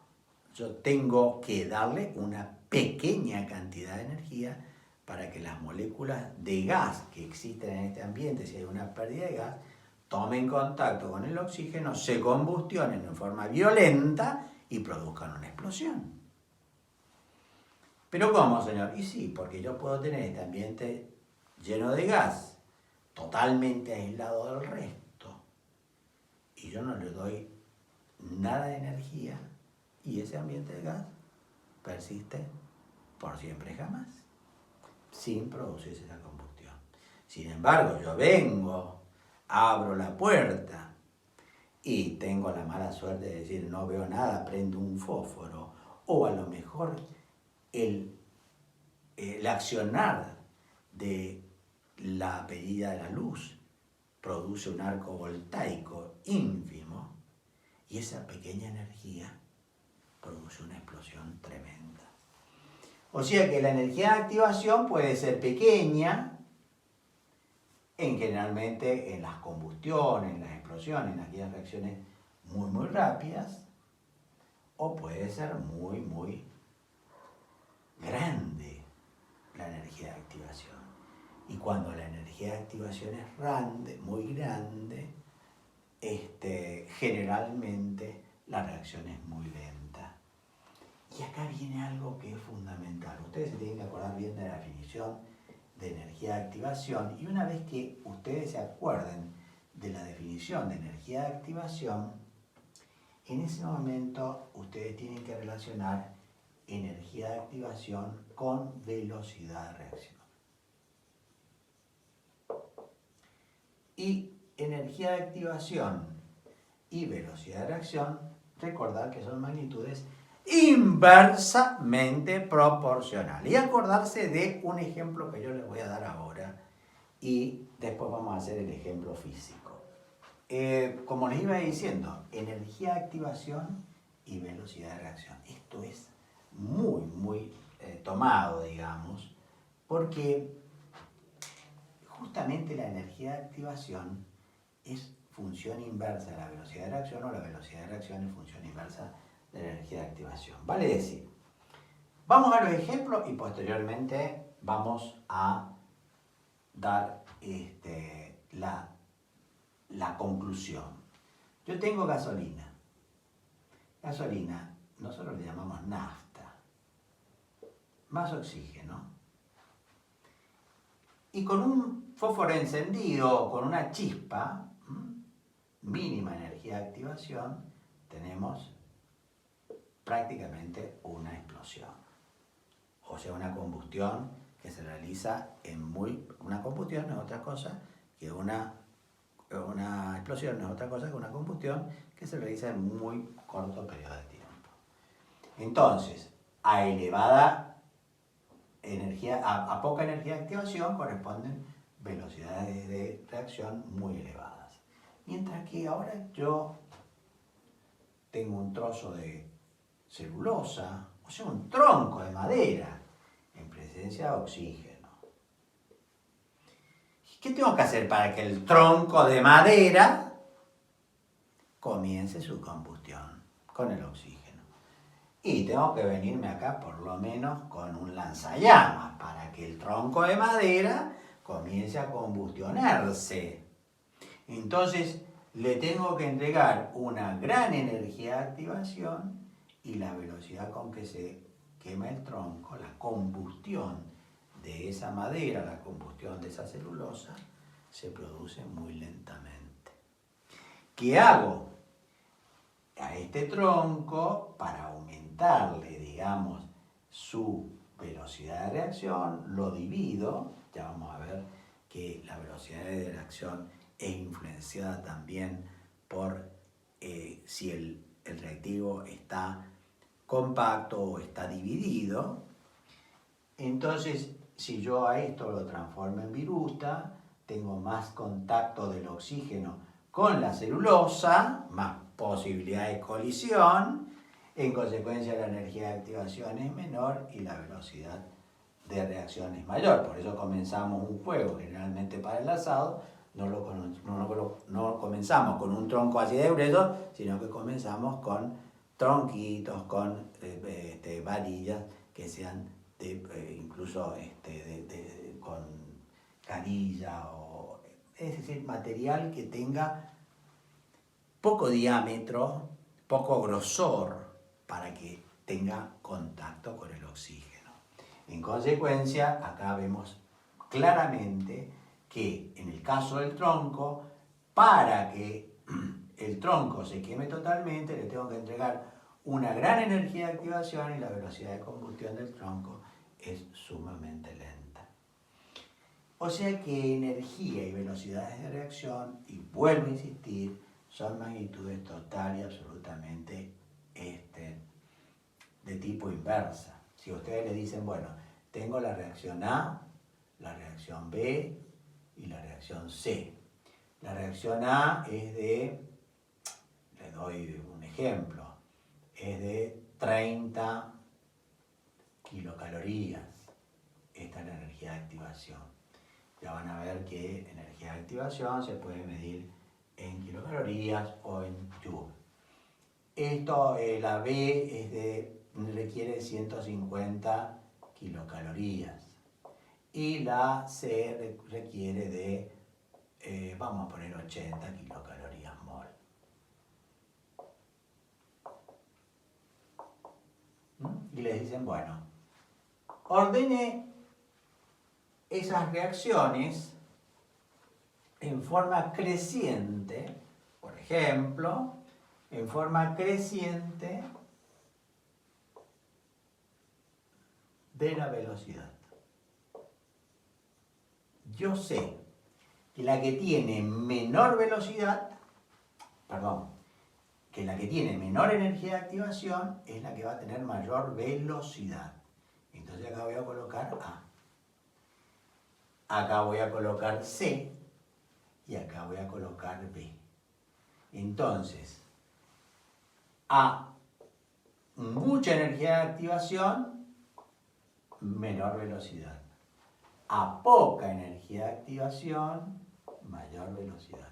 yo tengo que darle una pequeña cantidad de energía para que las moléculas de gas que existen en este ambiente, si hay una pérdida de gas, tomen contacto con el oxígeno, se combustionen en forma violenta y produzcan una explosión. ¿Pero cómo, señor? Y sí, porque yo puedo tener este ambiente lleno de gas, totalmente aislado del resto, y yo no le doy nada de energía, y ese ambiente de gas persiste por siempre y jamás, sin producirse esa combustión. Sin embargo, yo vengo, abro la puerta y tengo la mala suerte de decir no veo nada, prendo un fósforo, o a lo mejor el accionar de la pedida de la luz produce un arco voltaico ínfimo y esa pequeña energía produce una explosión tremenda. O sea que la energía de activación puede ser pequeña, generalmente en las combustiones, en las explosiones, en aquellas reacciones muy rápidas, o puede ser muy grande la energía de activación. Y cuando la energía de activación es grande, muy grande, generalmente la reacción es muy lenta. Y acá viene algo que es fundamental. Ustedes se tienen que acordar bien de la definición de energía de activación, y una vez que ustedes se acuerden de la definición de energía de activación, en ese momento ustedes tienen que relacionar energía de activación con velocidad de reacción. Y energía de activación y velocidad de reacción, recordar que son magnitudes inversamente proporcionales. Y acordarse de un ejemplo que yo les voy a dar ahora y después vamos a hacer el ejemplo físico. Como les iba diciendo, energía de activación y velocidad de reacción. Esto es muy tomado, digamos, porque justamente la energía de activación es función inversa de la velocidad de reacción, o la velocidad de reacción es función inversa de la energía de activación. Vale decir, vamos a los ejemplos y posteriormente vamos a dar la conclusión. Yo tengo gasolina. Gasolina, nosotros le llamamos nafta, más oxígeno. Y con un fósforo encendido, con una chispa, mínima energía de activación, tenemos prácticamente una explosión. O sea, una combustión que se realiza una combustión no es otra cosa que una explosión, no es otra cosa que una combustión que se realiza en muy corto periodo de tiempo. Entonces, a elevada energía, a poca energía de activación corresponden velocidades de reacción muy elevadas. Mientras que ahora yo tengo un trozo de celulosa, o sea, un tronco de madera, en presencia de oxígeno. ¿Qué tengo que hacer para que el tronco de madera comience su combustión con el oxígeno? Y tengo que venirme acá por lo menos con un lanzallamas para que el tronco de madera comience a combustionarse. Entonces le tengo que entregar una gran energía de activación y la velocidad con que se quema el tronco, la combustión de esa madera, la combustión de esa celulosa, se produce muy lentamente. ¿Qué hago? A este tronco, para aumentarle, digamos, su velocidad de reacción, lo divido. Ya vamos a ver que la velocidad de reacción es influenciada también por si el reactivo está compacto o está dividido. Entonces, si yo a esto lo transformo en viruta, tengo más contacto del oxígeno con la celulosa, más posibilidad de colisión, en consecuencia la energía de activación es menor y la velocidad de reacción es mayor. Por eso comenzamos un fuego generalmente para el asado, no comenzamos con un tronco así de grueso, sino que comenzamos con tronquitos, con varillas que sean incluso con canilla, es decir, material que tenga poco diámetro, poco grosor, para que tenga contacto con el oxígeno. En consecuencia, acá vemos claramente que en el caso del tronco, para que el tronco se queme totalmente, le tengo que entregar una gran energía de activación y la velocidad de combustión del tronco es sumamente lenta. O sea que energía y velocidades de reacción, y vuelvo a insistir, son magnitudes total y absolutamente de tipo inversa. Si ustedes le dicen, bueno, tengo la reacción A, la reacción B y la reacción C. La reacción A es les doy un ejemplo, es de 30 kilocalorías. Esta es la energía de activación. Ya van a ver que energía de activación se puede medir en kilocalorías o en joule. Esto, la B requiere 150 kilocalorías y la C requiere de, vamos a poner 80 kilocalorías mol. Y les dicen, bueno, ordene esas reacciones en forma creciente, por ejemplo, en forma creciente de la velocidad. Yo sé que la que tiene menor velocidad, que la que tiene menor energía de activación es la que va a tener mayor velocidad. Entonces acá voy a colocar A. Acá voy a colocar C y acá voy a colocar B. Entonces, a mucha energía de activación, menor velocidad. A poca energía de activación, mayor velocidad.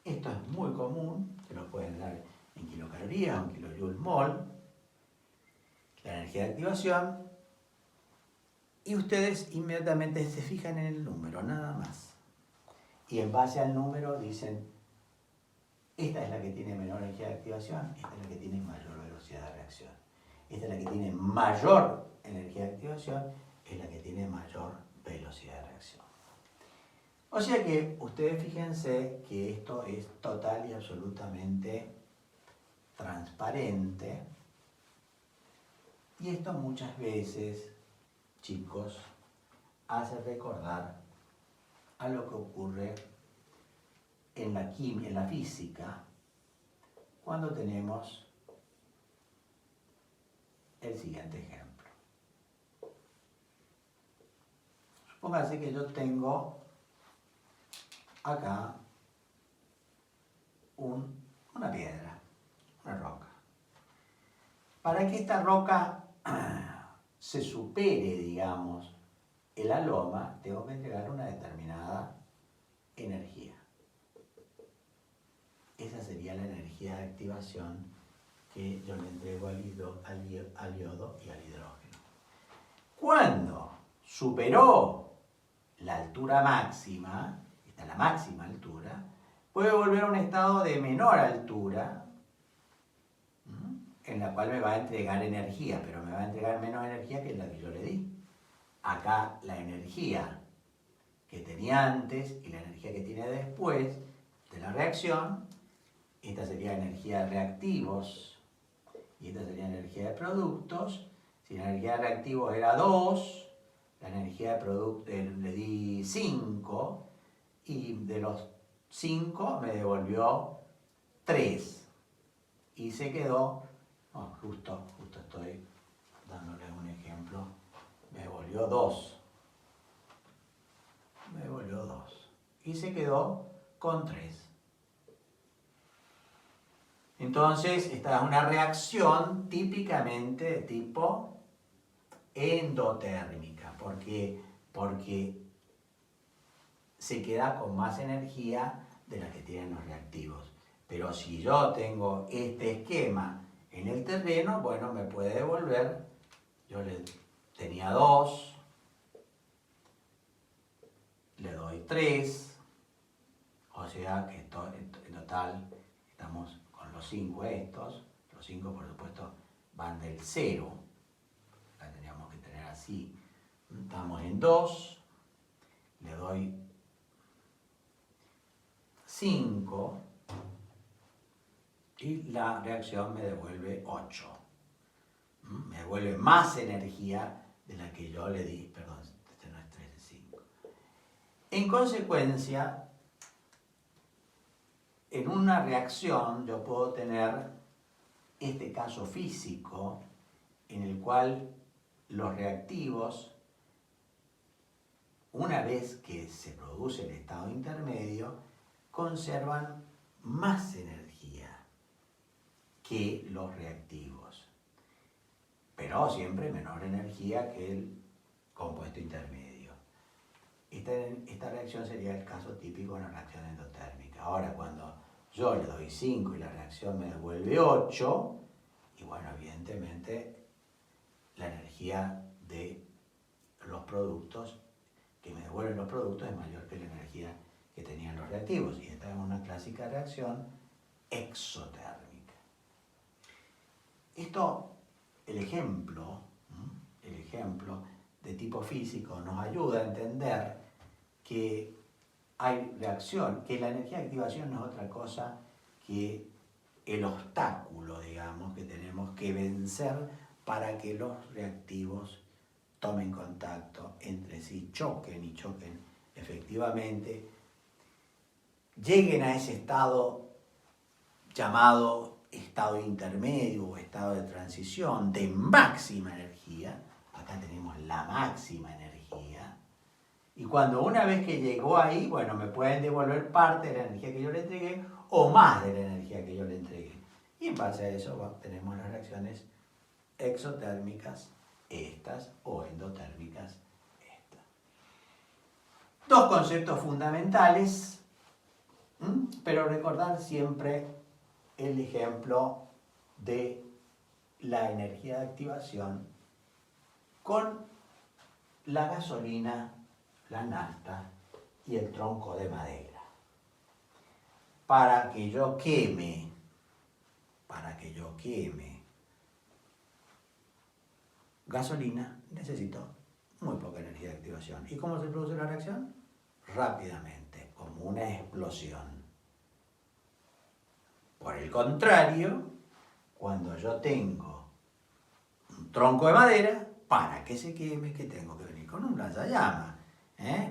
Esto es muy común, se lo pueden dar en kilocalorías o en kilojoules mol, la energía de activación, y ustedes inmediatamente se fijan en el número, nada más. Y en base al número dicen, esta es la que tiene menor energía de activación, esta es la que tiene mayor velocidad de reacción. Esta es la que tiene mayor energía de activación, es la que tiene mayor velocidad de reacción. O sea que ustedes fíjense que esto es total y absolutamente transparente. Y esto muchas veces, chicos, hace recordar a lo que ocurre en la química, en la física, cuando tenemos el siguiente ejemplo. Supóngase que yo tengo acá una piedra, una roca. Para que esta roca se supere, digamos, el aroma, tengo que entregar una determinada energía. Esa sería la energía de activación que yo le entrego al yodo y al hidrógeno. Cuando superó la altura máxima, esta es la máxima altura, puede volver a un estado de menor altura, en la cual me va a entregar energía, pero me va a entregar menos energía que la que yo le di. Acá la energía que tenía antes y la energía que tiene después de la reacción, esta sería energía de reactivos y esta sería energía de productos. Si la energía de reactivos era 2, la energía de productos le di 5 y de los 5 me devolvió 3 y se quedó, justo estoy dándoles un ejemplo, me devolvió 2 y se quedó con 3. Entonces, esta es una reacción típicamente de tipo endotérmica, porque se queda con más energía de la que tienen los reactivos. Pero si yo tengo este esquema en el terreno, bueno, me puede devolver, yo tenía 2, le doy 3, o sea que en total estamos con los 5 estos, los 5 por supuesto van del 0, la teníamos que tener así, estamos en 2, le doy 5 y la reacción me devuelve 8. Me devuelve más energía de la que yo le di, perdón, este no es 3, es 5. En consecuencia, en una reacción yo puedo tener este caso físico en el cual los reactivos, una vez que se produce el estado intermedio, conservan más energía que los reactivos, pero siempre menor energía que el compuesto intermedio. Esta reacción sería el caso típico de una reacción endotérmica. Ahora, cuando yo le doy 5 y la reacción me devuelve 8, y bueno, evidentemente la energía de los productos que me devuelven los productos es mayor que la energía que tenían los reactivos. Y esta es una clásica reacción exotérmica. El ejemplo de tipo físico nos ayuda a entender que hay reacción, que la energía de activación no es otra cosa que el obstáculo, digamos, que tenemos que vencer para que los reactivos tomen contacto entre sí, choquen efectivamente, lleguen a ese estado llamado estado intermedio o estado de transición de máxima energía. Acá tenemos la máxima energía. Y cuando una vez que llegó ahí, bueno, me pueden devolver parte de la energía que yo le entregué o más de la energía que yo le entregué. Y en base a eso tenemos las reacciones exotérmicas, estas, o endotérmicas, estas. Dos conceptos fundamentales, pero recordar siempre el ejemplo de la energía de activación con la gasolina, la nafta y el tronco de madera. Para que yo queme gasolina, necesito muy poca energía de activación. ¿Y cómo se produce la reacción? Rápidamente, como una explosión. Por el contrario, cuando yo tengo un tronco de madera, para que se queme, que tengo que venir con un lanzallamas,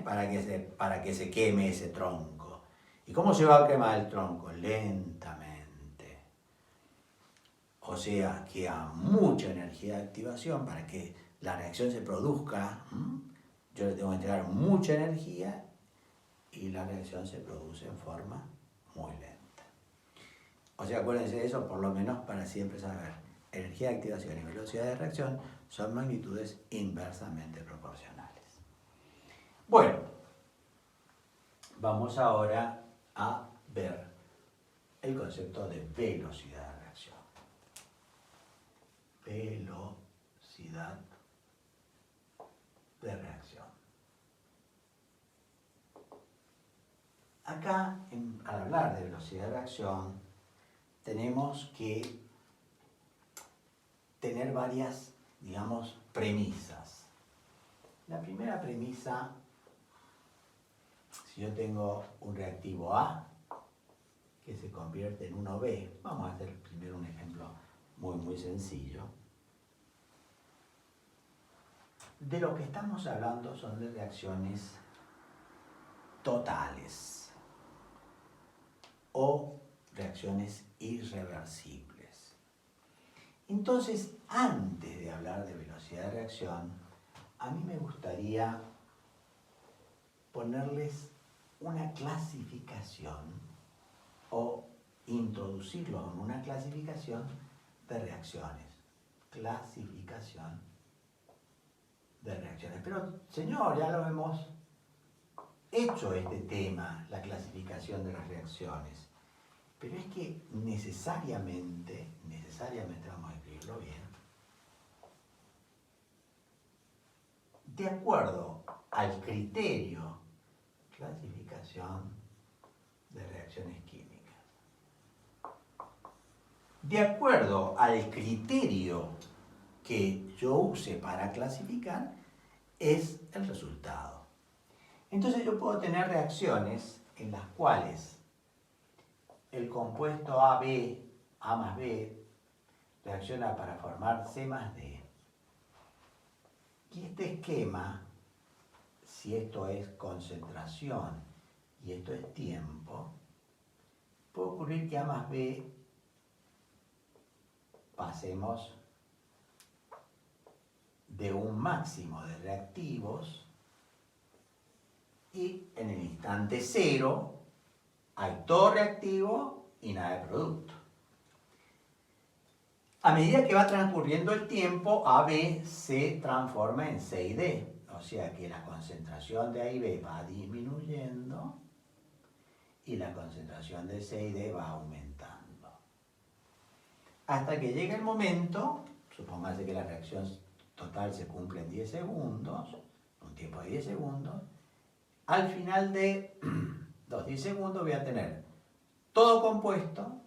para que se queme ese tronco. ¿Y cómo se va a quemar el tronco? Lentamente. O sea, que a mucha energía de activación para que la reacción se produzca, yo le tengo que entregar mucha energía y la reacción se produce en forma muy lenta. O sea, acuérdense de eso por lo menos para siempre saber. Energía de activación y velocidad de reacción son magnitudes inversamente proporcionales. Bueno, vamos ahora a ver el concepto de velocidad de reacción. Velocidad de reacción. Acá, al hablar de velocidad de reacción, tenemos que tener varias, digamos, premisas. La primera premisa, si yo tengo un reactivo A que se convierte en uno B, vamos a hacer primero un ejemplo muy sencillo. De lo que estamos hablando son de reacciones totales o reacciones irreversibles. Entonces, antes de hablar de velocidad de reacción, a mí me gustaría ponerles una clasificación o introducirlos en una clasificación de reacciones. Clasificación de reacciones. Pero, señor, ya lo hemos hecho este tema, la clasificación de las reacciones. Pero es que necesariamente vamos a escribirlo bien, de acuerdo al criterio clasificación de reacciones químicas. De acuerdo al criterio que yo use para clasificar, es el resultado. Entonces yo puedo tener reacciones en las cuales el compuesto A más B, reacciona para formar C más D. Y este esquema, si esto es concentración y esto es tiempo, puede ocurrir que A más B pasemos de un máximo de reactivos y en el instante cero hay todo reactivo y nada de producto. A medida que va transcurriendo el tiempo, AB se transforma en C y D. O sea que la concentración de A y B va disminuyendo y la concentración de C y D va aumentando. Hasta que llega el momento, supóngase que la reacción total se cumple en 10 segundos, un tiempo de 10 segundos, al final de los 10 segundos voy a tener todo compuesto,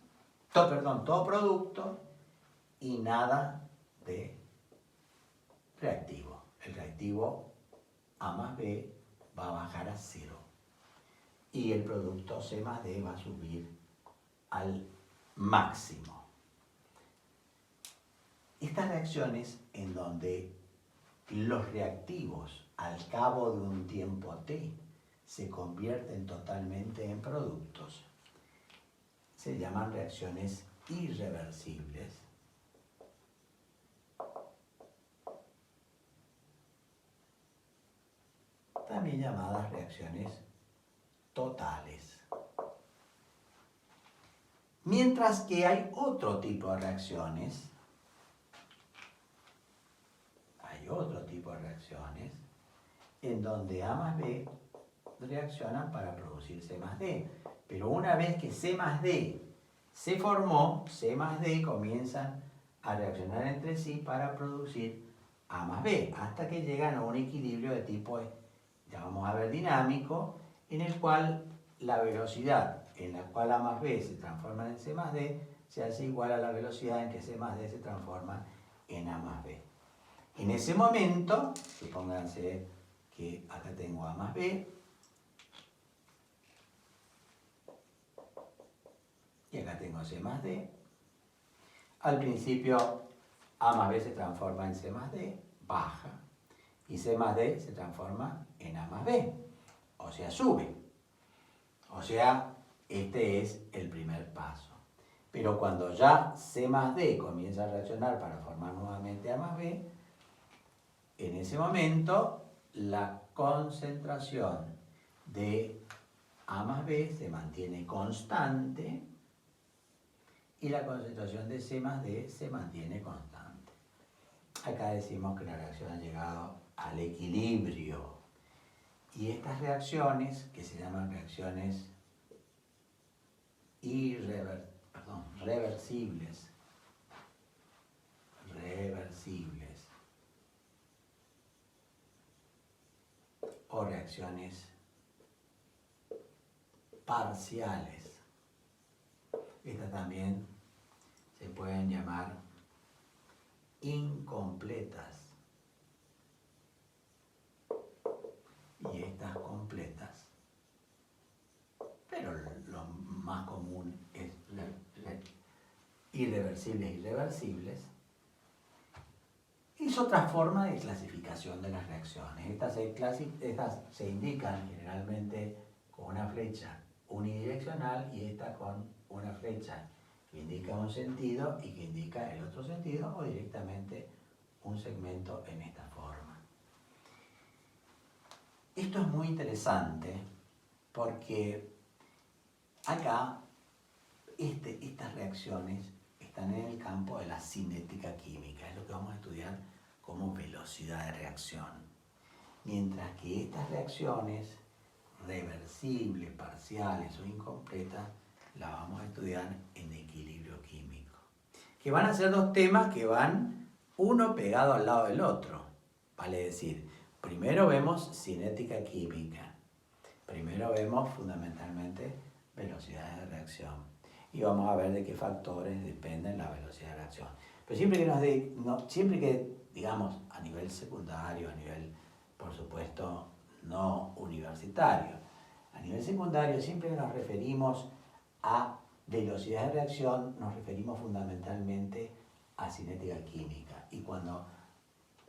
todo producto y nada de reactivo. El reactivo A más B va a bajar a 0 y el producto C más D va a subir al máximo. Estas reacciones en donde los reactivos al cabo de un tiempo T se convierten totalmente en productos se llaman reacciones irreversibles. También llamadas reacciones totales. Mientras que hay otro tipo de reacciones, en donde A más B reaccionan para producir C más D. Pero una vez que C más D se formó, C más D comienzan a reaccionar entre sí para producir A más B, hasta que llegan a un equilibrio de tipo, ya vamos a ver, dinámico, en el cual la velocidad en la cual A más B se transforma en C más D se hace igual a la velocidad en que C más D se transforma en A más B. En ese momento, supónganse que acá tengo A más B, y acá tengo C más D. Al principio A más B se transforma en C más D, baja, y C más D se transforma en A más B, o sea, sube. O sea, este es el primer paso. Pero cuando ya C más D comienza a reaccionar para formar nuevamente A más B, en ese momento la concentración de A más B se mantiene constante y la concentración de C más D se mantiene constante. Acá decimos que la reacción ha llegado al equilibrio. Y estas reacciones, que se llaman reacciones reversibles, o reacciones parciales. Estas también se pueden llamar incompletas. Y estas completas. Pero lo más común es irreversibles y reversibles. Es otra forma de clasificación de las reacciones. Estas se indican generalmente con una flecha unidireccional y esta con una flecha que indica un sentido y que indica el otro sentido, o directamente un segmento en esta forma. Esto es muy interesante porque acá estas reacciones están en el campo de la cinética química, es lo que vamos a estudiar como velocidad de reacción. Mientras que estas reacciones reversibles, parciales o incompletas, las vamos a estudiar en equilibrio químico. Que van a ser dos temas que van uno pegado al lado del otro. Vale decir, primero vemos cinética química. Primero vemos fundamentalmente velocidades de reacción. Y vamos a ver de qué factores dependen la velocidad de reacción. Pero siempre que digamos, a nivel secundario, a nivel, por supuesto, no universitario, a nivel secundario siempre que nos referimos a velocidad de reacción, nos referimos fundamentalmente a cinética química. Y cuando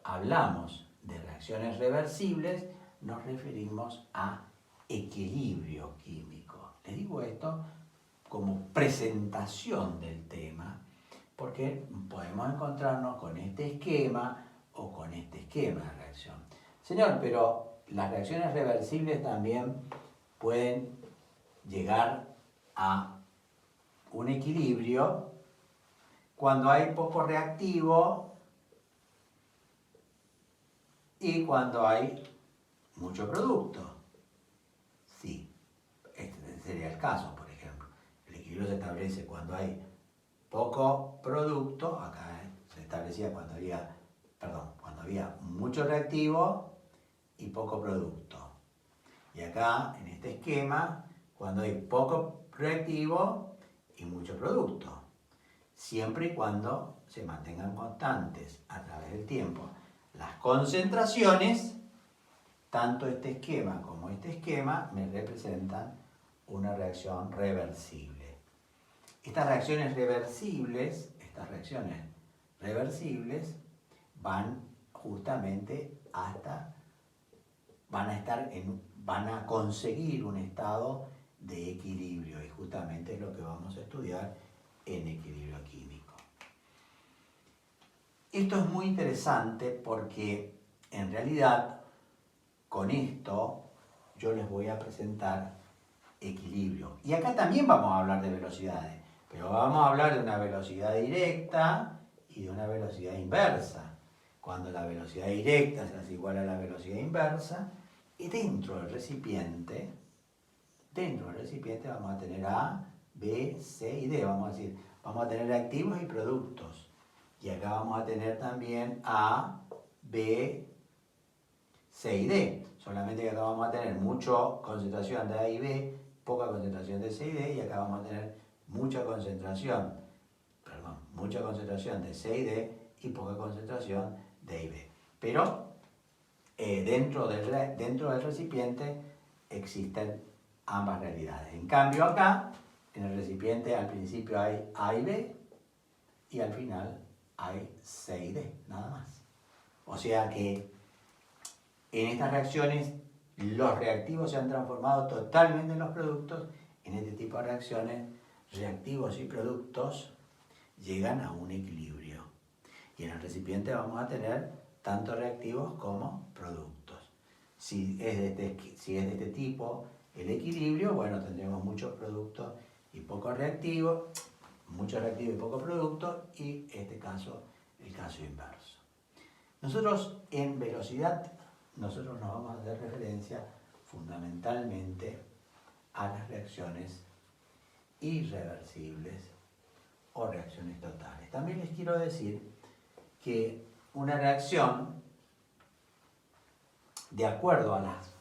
hablamos de reacciones reversibles, nos referimos a equilibrio químico. Les digo esto como presentación del tema, porque podemos encontrarnos con este esquema o con este esquema de reacción. Señor, pero las reacciones reversibles también pueden llegar a un equilibrio cuando hay poco reactivo y cuando hay mucho producto. Sí, este sería el caso, por ejemplo. El equilibrio se establece cuando hay poco producto, acá se establecía cuando había mucho reactivo y poco producto. Y acá, en este esquema, cuando hay poco reactivo y mucho producto. Siempre y cuando se mantengan constantes a través del tiempo las concentraciones, tanto este esquema como este esquema me representan una reacción reversible. Estas reacciones reversibles van justamente van a conseguir un estado de equilibrio y justamente es lo que vamos a estudiar en equilibrio químico. Esto es muy interesante porque en realidad con esto yo les voy a presentar equilibrio. Y acá también vamos a hablar de velocidades. Pero vamos a hablar de una velocidad directa y de una velocidad inversa. Cuando la velocidad directa se hace igual a la velocidad inversa, y dentro del recipiente vamos a tener A, B, C y D. Vamos a tener reactivos y productos. Y acá vamos a tener también A, B, C y D. Solamente que acá vamos a tener mucha concentración de A y B, poca concentración de C y D, y acá vamos a tener mucha concentración de C y D y poca concentración de A y B. Pero dentro del recipiente existen ambas realidades. En cambio acá, en el recipiente al principio hay A y B y al final hay C y D, nada más. O sea que en estas reacciones los reactivos se han transformado totalmente en los productos. En este tipo de reacciones, reactivos y productos llegan a un equilibrio. Y en el recipiente vamos a tener tanto reactivos como productos. Si es de este tipo el equilibrio, bueno, tendremos muchos productos y pocos reactivos, muchos reactivos y pocos productos, y este caso, el caso inverso. Nosotros en velocidad, nos vamos a hacer referencia fundamentalmente a las reacciones irreversibles o reacciones totales. También les quiero decir que una reacción, de acuerdo a las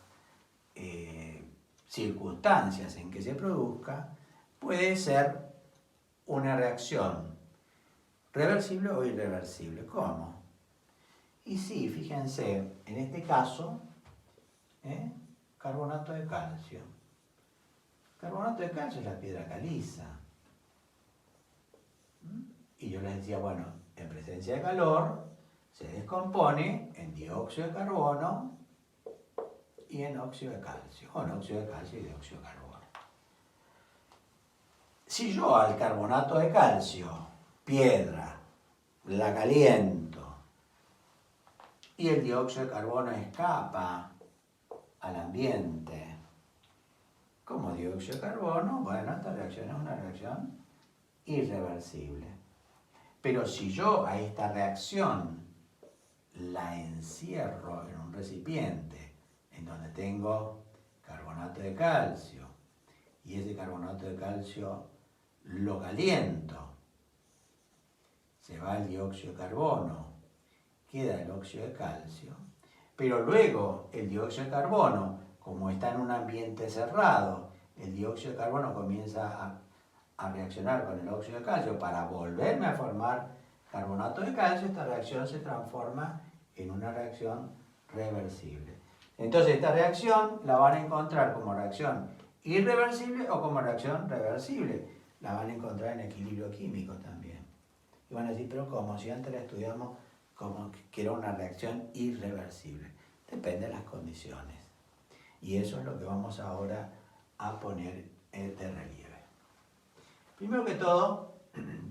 circunstancias en que se produzca, puede ser una reacción reversible o irreversible. ¿Cómo? Y sí, fíjense, en este caso, carbonato de calcio. Carbonato de calcio es la piedra caliza. Y yo les decía, bueno, en presencia de calor se descompone en dióxido de carbono y en óxido de calcio, o en óxido de calcio y dióxido de carbono. Si yo al carbonato de calcio, piedra, la caliento y el dióxido de carbono escapa al ambiente como dióxido de carbono, bueno, esta reacción es una reacción irreversible. Pero si yo a esta reacción la encierro en un recipiente en donde tengo carbonato de calcio y ese carbonato de calcio lo caliento, se va el dióxido de carbono, queda el óxido de calcio, pero luego el dióxido de carbono, como está en un ambiente cerrado, el dióxido de carbono comienza a reaccionar con el óxido de calcio para volverme a formar carbonato de calcio. Esta reacción se transforma en una reacción reversible. Entonces esta reacción la van a encontrar como reacción irreversible o como reacción reversible. La van a encontrar en equilibrio químico también. Y van a decir, pero ¿cómo? Si antes la estudiamos como que era una reacción irreversible. Depende de las condiciones. Y eso es lo que vamos ahora a poner de relieve. Primero que todo,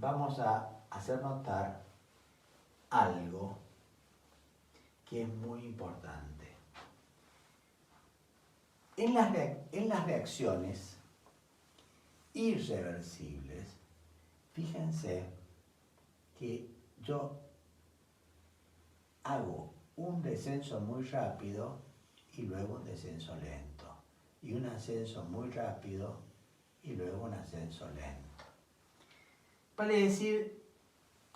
vamos a hacer notar algo que es muy importante. En las reacciones irreversibles, fíjense que yo hago un descenso muy rápido y luego un descenso lento, y un ascenso muy rápido y luego un ascenso lento. Vale decir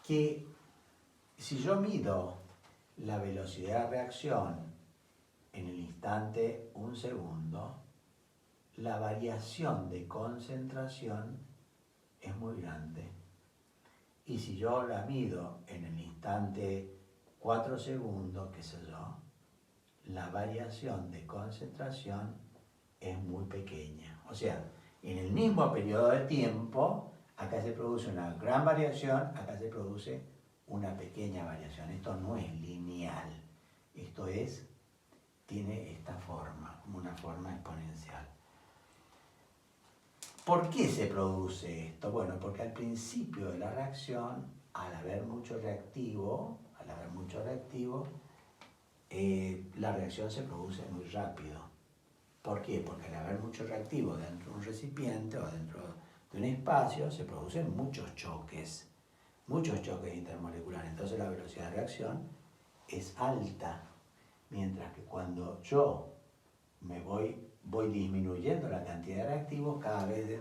que si yo mido la velocidad de reacción en el instante 1 segundo, la variación de concentración es muy grande. Y si yo la mido en el instante 4 segundos, qué sé yo, la variación de concentración es muy pequeña. O sea, en el mismo periodo de tiempo, acá se produce una gran variación, acá se produce una pequeña variación. Esto no es lineal, esto tiene esta forma, como una forma exponencial. ¿Por qué se produce esto? Bueno, porque al principio de la reacción, al haber mucho reactivo, la reacción se produce muy rápido. ¿Por qué? Porque al haber mucho reactivo dentro de un recipiente o dentro de un espacio, se producen muchos choques intermoleculares. Entonces la velocidad de reacción es alta, mientras que cuando yo voy disminuyendo la cantidad de reactivos, cada vez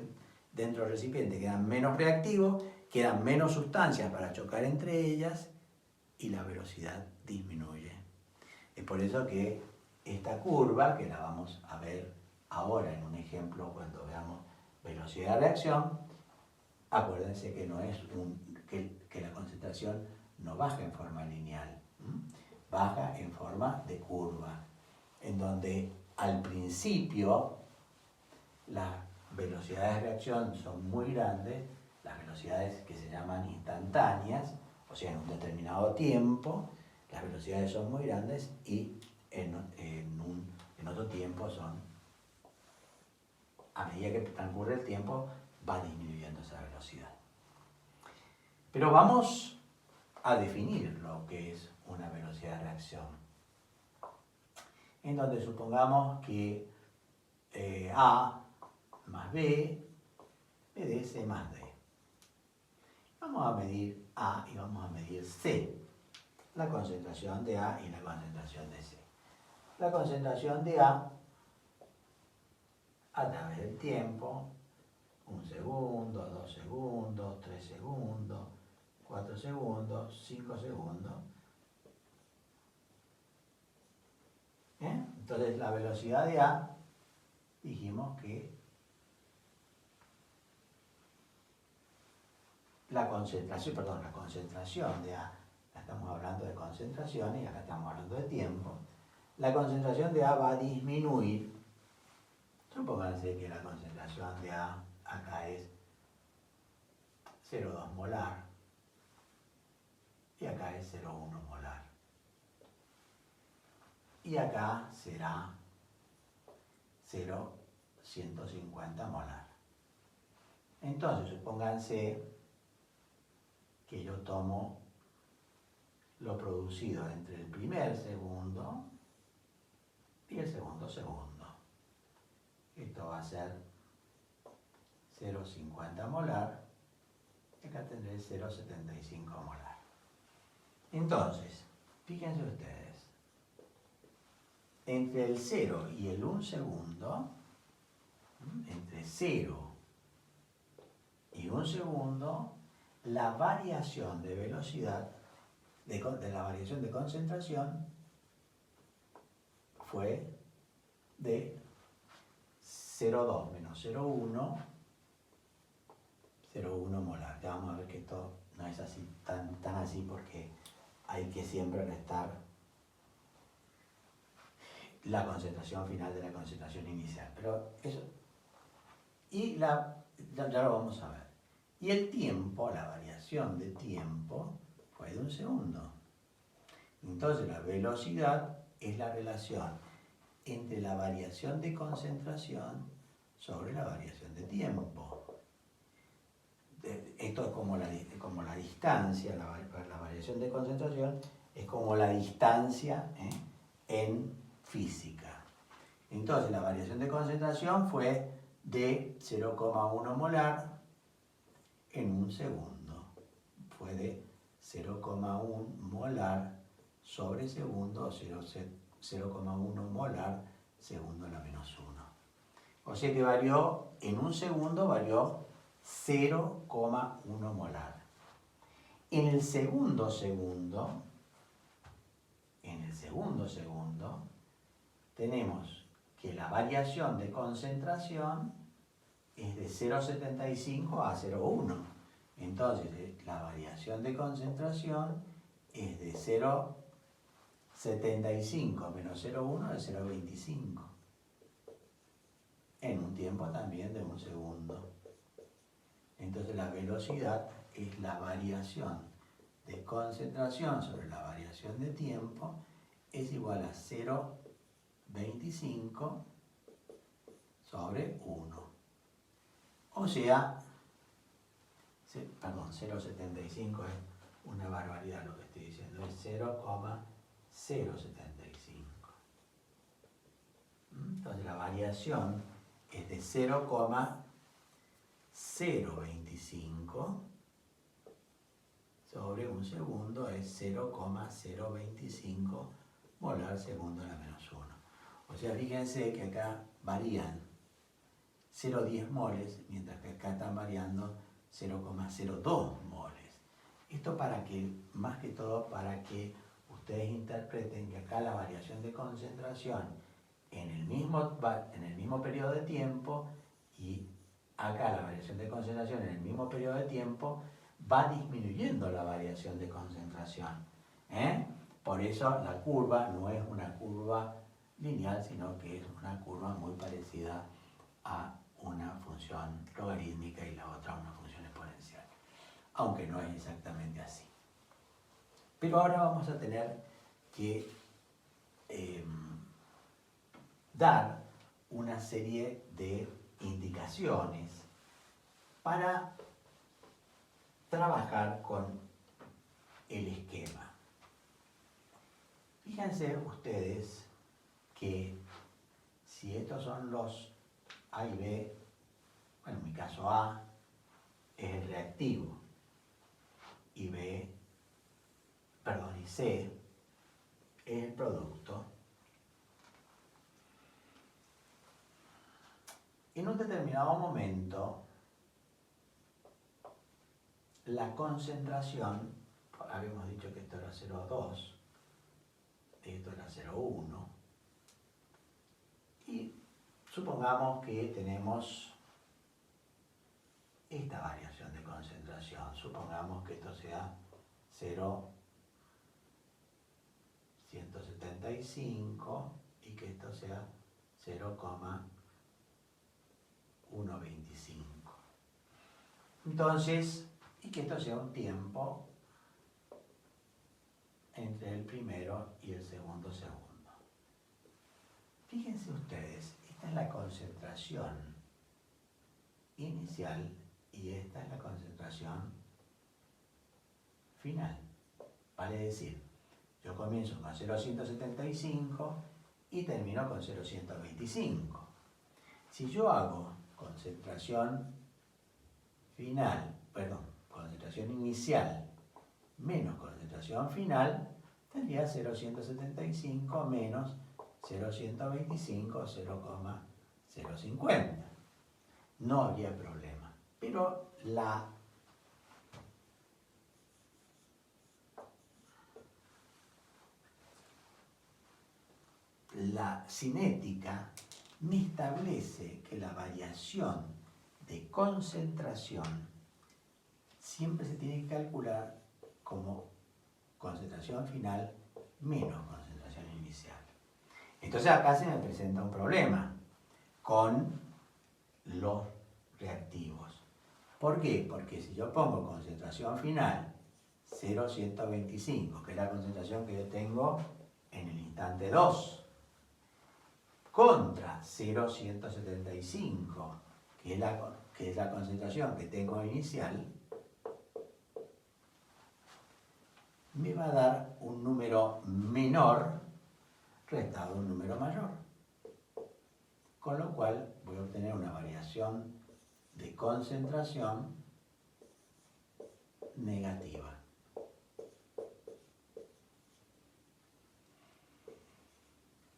dentro del recipiente quedan menos reactivos, quedan menos sustancias para chocar entre ellas y la velocidad disminuye. Es por eso que esta curva, que la vamos a ver ahora en un ejemplo cuando veamos velocidad de reacción, acuérdense que no es que la concentración no baja en forma lineal, baja en forma de curva, en donde al principio las velocidades de reacción son muy grandes, las velocidades que se llaman instantáneas, o sea, en un determinado tiempo, las velocidades son muy grandes y en otro tiempo a medida que transcurre el tiempo, va disminuyendo esa velocidad. Pero vamos a definir lo que es una velocidad de reacción, en donde supongamos que A más B me dé C más D. Vamos a medir A y vamos a medir C, la concentración de A y la concentración de C. La concentración de A través del tiempo, 1 segundo, 2 segundos, 3 segundos, 4 segundos, 5 segundos. ¿Bien? Entonces la velocidad de A, dijimos que la concentración de A, estamos hablando de concentración y acá estamos hablando de tiempo. La concentración de A va a disminuir. Supónganse que la concentración de A acá es 0,2 molar y acá es 0,1 molar. Y acá será 0,150 molar. Entonces, supónganse que yo tomo lo producido entre el primer segundo y el segundo segundo. Esto va a ser 0,50 molar y acá tendré 0,75 molar. Entonces, Fíjense ustedes, entre el 0 y el 1 segundo, entre 0 y 1 segundo, la variación de velocidad, de la variación de concentración, fue de 0,2 menos 0,1, 0,1 molar. Ya vamos a ver que esto no es así, tan así, porque hay que siempre restar la concentración final de la concentración inicial. Pero eso, y ya lo vamos a ver. Y el tiempo, la variación de tiempo, fue de 1 segundo. Entonces la velocidad es la relación entre la variación de concentración sobre la variación de tiempo. Esto es como la distancia, la variación de concentración es como la distancia en física. Entonces la variación de concentración fue de 0,1 molar en 1 segundo. Fue de 0,1 molar sobre segundo, 0,1 molar segundo a la menos 1. O sea que varió, en 1 segundo varió 0,1 molar. En el segundo segundo, tenemos que la variación de concentración es de 0,75 a 0,1. Entonces, la variación de concentración es de 0,75 menos 0,1 de 0,25. En un tiempo también de 1 segundo. Entonces la velocidad es la variación de concentración sobre la variación de tiempo, es igual a 0,25 sobre 1. O sea, perdón, 0,75 es una barbaridad lo que estoy diciendo, es 0,075. Entonces la variación es de 0,025 sobre 1 segundo, es 0,025 molar segundo a la menos 1. O sea, fíjense que acá varían 0,10 moles, mientras que acá están variando 0,02 moles. Esto para que, más que todo, para que ustedes interpreten que acá la variación de concentración en el mismo periodo de tiempo y acá la variación de concentración en el mismo periodo de tiempo va disminuyendo la variación de concentración. Por eso la curva no es una curva lineal, sino que es una curva muy parecida a una función logarítmica y la otra a una función exponencial, aunque no es exactamente así. Pero ahora vamos a tener que dar una serie de indicaciones para trabajar con el esquema. Fíjense ustedes que si estos son los A y B, bueno, en mi caso A es el reactivo y C es el producto. En un determinado momento, la concentración, habíamos dicho que esto era 0,2, esto era 0,1, y supongamos que tenemos esta variación de concentración. Supongamos que esto sea 0,175 y que esto sea 0,125. Entonces, y que esto sea un tiempo entre el primero y el segundo segundo. Fíjense ustedes, esta es la concentración inicial y esta es la concentración final. Vale decir, yo comienzo con 0,175 y termino con 0,125. Si yo hago concentración inicial menos concentración final, tendría 0,175 menos 0,125, 0,050. No habría problema. Pero la cinética me establece que la variación de concentración siempre se tiene que calcular como concentración final menos concentración inicial. Entonces acá se me presenta un problema con los reactivos. ¿Por qué? Porque si yo pongo concentración final 0,125, que es la concentración que yo tengo en el instante 2, contra 0,175, que es la concentración que tengo inicial, me va a dar un número menor restado a un número mayor. Con lo cual voy a obtener una variación de concentración negativa.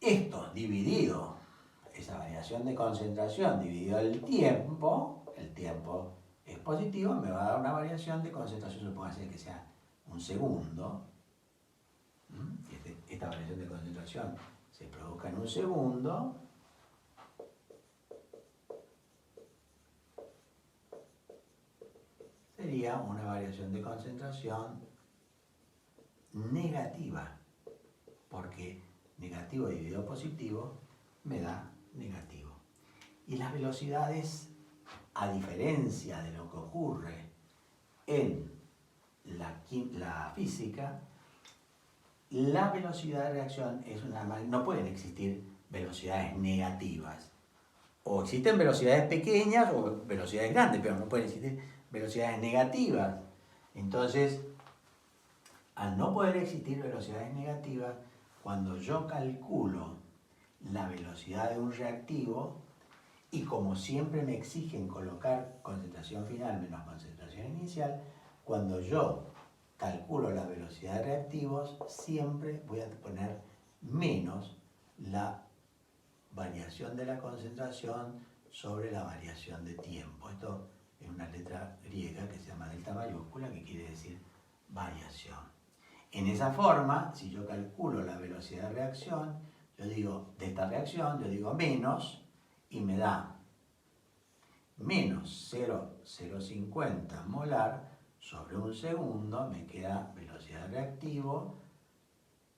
Esto dividido, esa variación de concentración dividido el tiempo es positivo, me va a dar una variación de concentración, supóngase que sea un segundo. Esta variación de concentración se produzca en un segundo. Sería una variación de concentración negativa, porque negativo dividido positivo me da negativo. Y las velocidades, a diferencia de lo que ocurre en la física, la velocidad de reacción es no pueden existir velocidades negativas. O existen velocidades pequeñas o velocidades grandes, pero no pueden existir velocidades negativas. Entonces, al no poder existir velocidades negativas, cuando yo calculo la velocidad de un reactivo, y como siempre me exigen colocar concentración final menos concentración inicial, cuando yo calculo la velocidad de reactivos, siempre voy a poner menos la variación de la concentración sobre la variación de tiempo. Esto es una letra griega que se llama delta mayúscula, que quiere decir variación. En esa forma, si yo calculo la velocidad de reacción, yo digo, de esta reacción, yo digo menos, y me da menos 0,050 molar sobre un segundo, me queda velocidad de reactivo,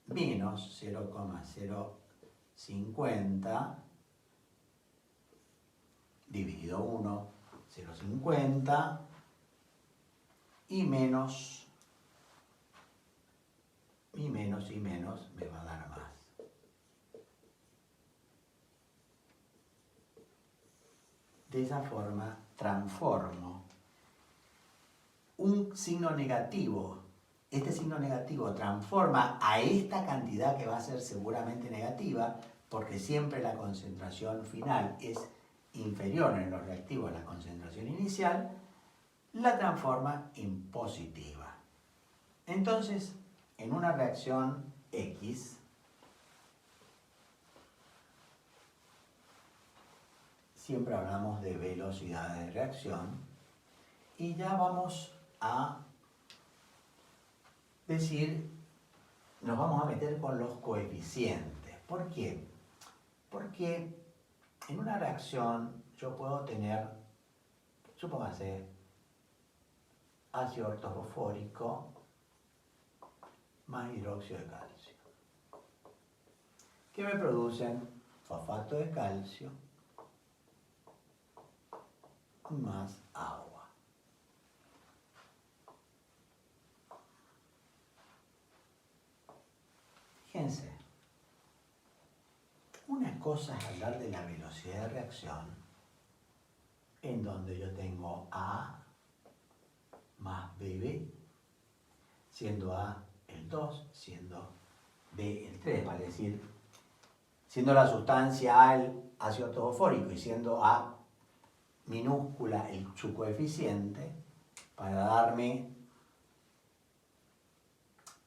menos 0,050 dividido 1, 0,50, y menos me va a dar más. De esa forma transformo un signo negativo. Este signo negativo transforma a esta cantidad que va a ser seguramente negativa, porque siempre la concentración final es inferior en los reactivos a la concentración inicial, la transforma en positiva. Entonces, en una reacción X, siempre hablamos de velocidad de reacción, y ya vamos a decir, nos vamos a meter con los coeficientes. ¿Por qué? Porque en una reacción yo puedo tener, supóngase, ácido ortofosfórico más hidróxido de calcio, que me producen fosfato de calcio más agua. Fíjense, una cosa es hablar de la velocidad de reacción, en donde yo tengo A más BB, siendo A el 2, siendo B el 3, vale decir, siendo la sustancia A el ácido ortofosfórico y siendo A minúscula su coeficiente, para darme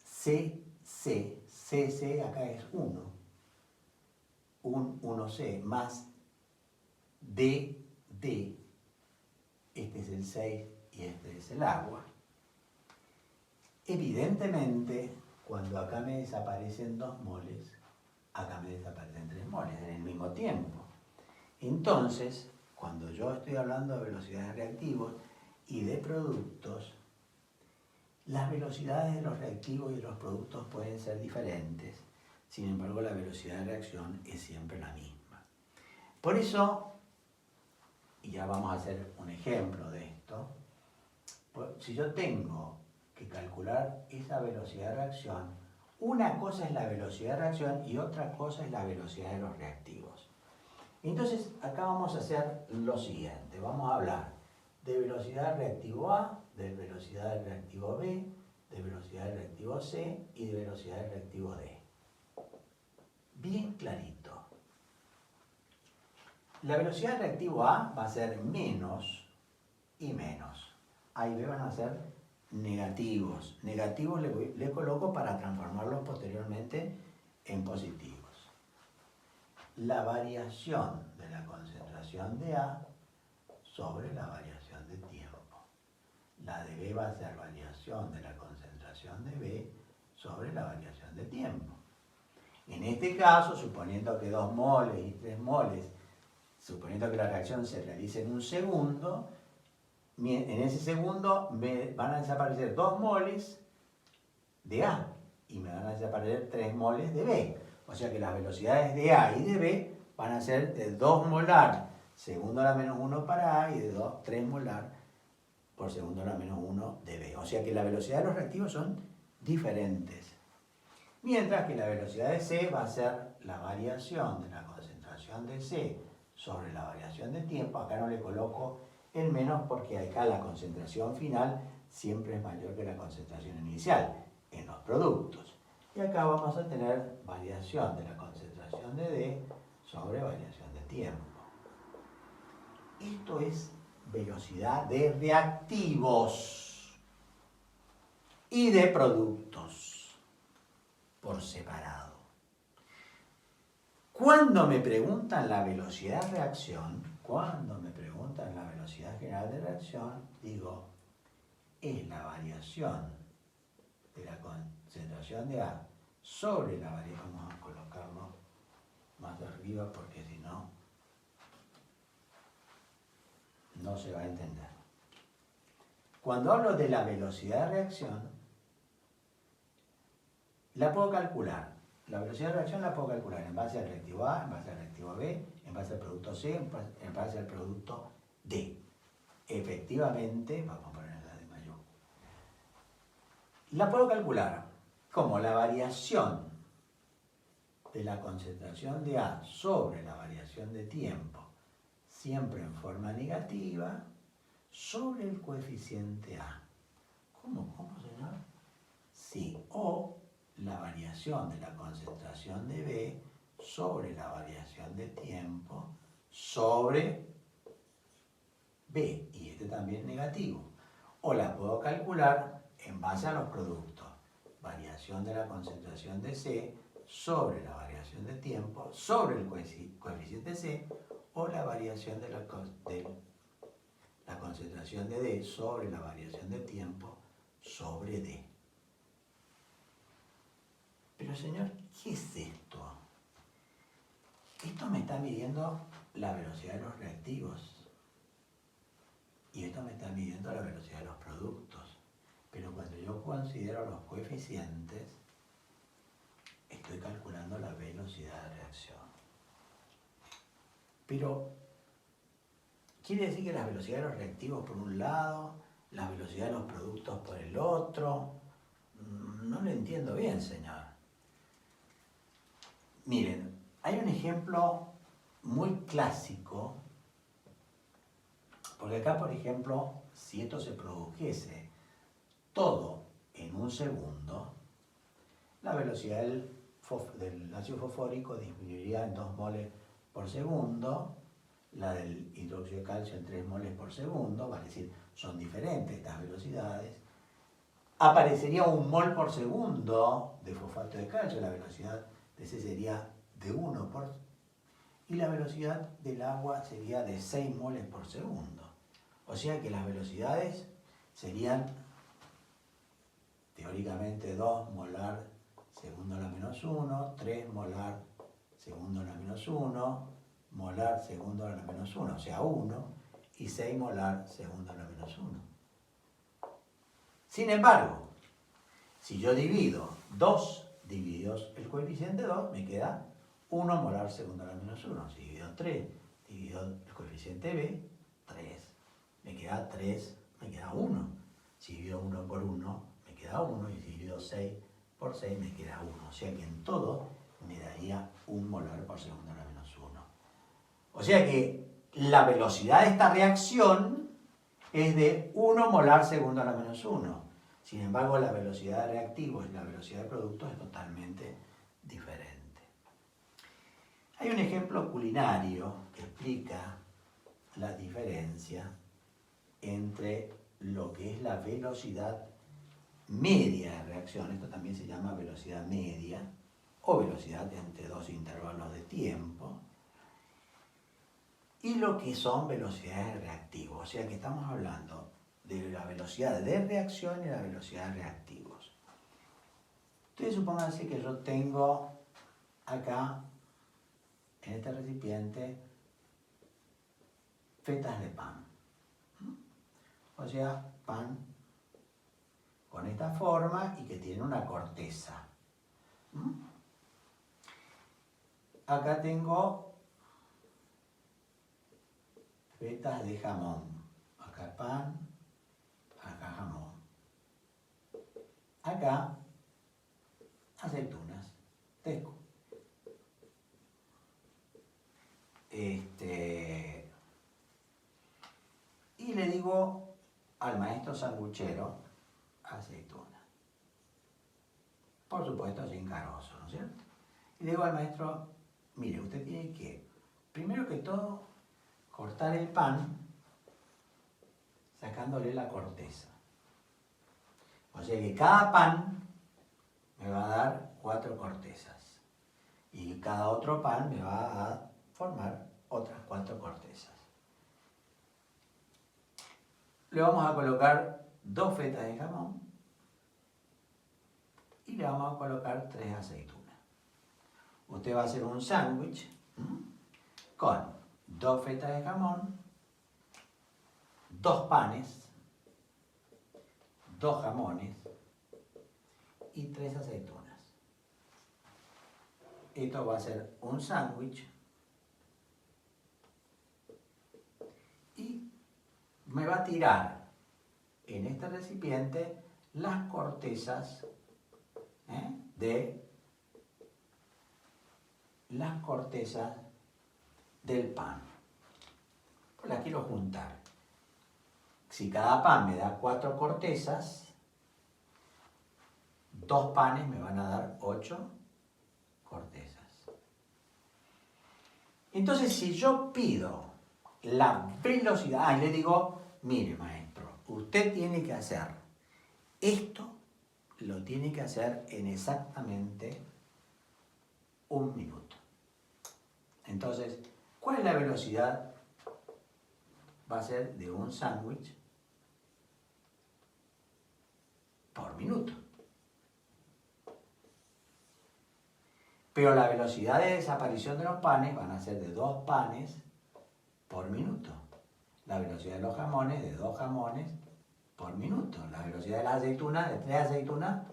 CC, CC acá es 1, un 1C más DD, este es el 6 y este es el agua. Evidentemente, cuando acá me desaparecen 2 moles, acá me desaparecen 3 moles en el mismo tiempo. Entonces, cuando yo estoy hablando de velocidades de reactivos y de productos, las velocidades de los reactivos y de los productos pueden ser diferentes, sin embargo la velocidad de reacción es siempre la misma. Por eso, y ya vamos a hacer un ejemplo de esto, si yo tengo que calcular esa velocidad de reacción, una cosa es la velocidad de reacción y otra cosa es la velocidad de los reactivos. Entonces, acá vamos a hacer lo siguiente, vamos a hablar de velocidad del reactivo A, de velocidad del reactivo B, de velocidad del reactivo C y de velocidad del reactivo D. Bien clarito. La velocidad del reactivo A va a ser menos y menos. A y B van a ser negativos. Negativos le coloco para transformarlos posteriormente en positivos. La variación de la concentración de A sobre la variación de tiempo. La de B va a ser variación de la concentración de B sobre la variación de tiempo. En este caso, suponiendo que 2 moles y 3 moles, suponiendo que la reacción se realice en un segundo, en ese segundo me van a desaparecer 2 moles de A y me van a desaparecer 3 moles de B. O sea que las velocidades de A y de B van a ser de 2 molar segundo a la menos 1 para A y de 3 molar por segundo a la menos 1 de B. O sea que la velocidad de los reactivos son diferentes. Mientras que la velocidad de C va a ser la variación de la concentración de C sobre la variación de tiempo. Acá no le coloco el menos porque acá la concentración final siempre es mayor que la concentración inicial en los productos. Y acá vamos a tener variación de la concentración de D sobre variación de tiempo. Esto es velocidad de reactivos y de productos por separado. Cuando me preguntan la velocidad de reacción, cuando me preguntan la velocidad general de reacción, digo, es la variación de la concentración de A sobre la variación, vamos a colocarlo más arriba porque si no, no se va a entender. Cuando hablo de la velocidad de reacción, la puedo calcular. La velocidad de reacción la puedo calcular en base al reactivo A, en base al reactivo B, en base al producto C, en base al producto D. Efectivamente, vamos a ponerla de mayúscula. La puedo calcular como la variación de la concentración de A sobre la variación de tiempo, siempre en forma negativa, sobre el coeficiente A. ¿Cómo, señor? Sí, o la variación de la concentración de B sobre la variación de tiempo sobre B, y este también negativo. O la puedo calcular en base a los productos. Variación de la concentración de C sobre la variación de tiempo sobre el coeficiente C, o la variación de la concentración de D sobre la variación de tiempo sobre D. Pero señor, ¿qué es esto? Esto me está midiendo la velocidad de los reactivos. Y esto me está midiendo la velocidad de los productos. Pero cuando yo considero los coeficientes, estoy calculando la velocidad de reacción. Pero, ¿quiere decir que la velocidad de los reactivos por un lado, la velocidad de los productos por el otro? No lo entiendo bien, señor. Miren, hay un ejemplo muy clásico, porque acá, por ejemplo, si esto se produjese todo en un segundo, la velocidad del ácido fosfórico disminuiría en 2 moles por segundo, la del hidróxido de calcio en 3 moles por segundo, vale decir, son diferentes estas velocidades. aparecería 1 mol por segundo de fosfato de calcio, la velocidad de ese sería de 1 por... y la velocidad del agua sería de 6 moles por segundo. O sea que las velocidades serían teóricamente 2 molar segundo a la menos 1, 3 molar segundo a la menos 1, molar segundo a la menos 1, o sea 1, y 6 molar segundo a la menos 1. Sin embargo, si yo divido 2 divididos el coeficiente 2, me queda 1 molar segundo a la menos 1. Si divido 3 dividido el coeficiente B, 3. Me queda 3, me queda 1. Si divido 1 por 1, me queda 1. Y si divido 6 por 6, me queda 1. O sea que en todo me daría 1 molar por segundo a la menos 1. O sea que la velocidad de esta reacción es de 1 molar segundo a la menos 1. Sin embargo, la velocidad de reactivos y la velocidad de productos es totalmente diferente. Hay un ejemplo culinario que explica la diferencia entre lo que es la velocidad media de reacción, esto también se llama velocidad media, o velocidad entre dos intervalos de tiempo, y lo que son velocidades de reactivos. O sea que estamos hablando de la velocidad de reacción y la velocidad de reactivos. Ustedes supónganse que yo tengo acá, en este recipiente, fetas de pan. O sea, pan con esta forma y que tiene una corteza. Acá tengo fetas de jamón. Acá pan, acá jamón. Acá aceitunas. Tesco. Y le digo al maestro sanguchero aceituna. Por supuesto sin carozo, ¿no es cierto? Y le digo al maestro, mire, usted tiene que, primero que todo, cortar el pan sacándole la corteza. O sea que cada pan me va a dar 4 cortezas. Y cada otro pan me va a formar otras 4 cortezas. Le vamos a colocar 2 fetas de jamón y le vamos a colocar 3 aceitunas. Usted va a hacer un sándwich con 2 fetas de jamón, 2 panes, 2 jamones y 3 aceitunas. Esto va a ser un sándwich y me va a tirar en este recipiente las cortezas del pan. Pues las quiero juntar. Si cada pan me da 4 cortezas, 2 panes me van a dar 8 cortezas. Entonces, si yo pido la velocidad, y le digo, mire maestro, usted tiene que hacer esto, lo tiene que hacer en exactamente 1 minuto. Entonces, ¿cuál es la velocidad? Va a ser de un sándwich por minuto. Pero la velocidad de desaparición de los panes van a ser de 2 panes por minuto. La velocidad de los jamones de 2 jamones por minuto. La velocidad de las aceitunas de 3 aceitunas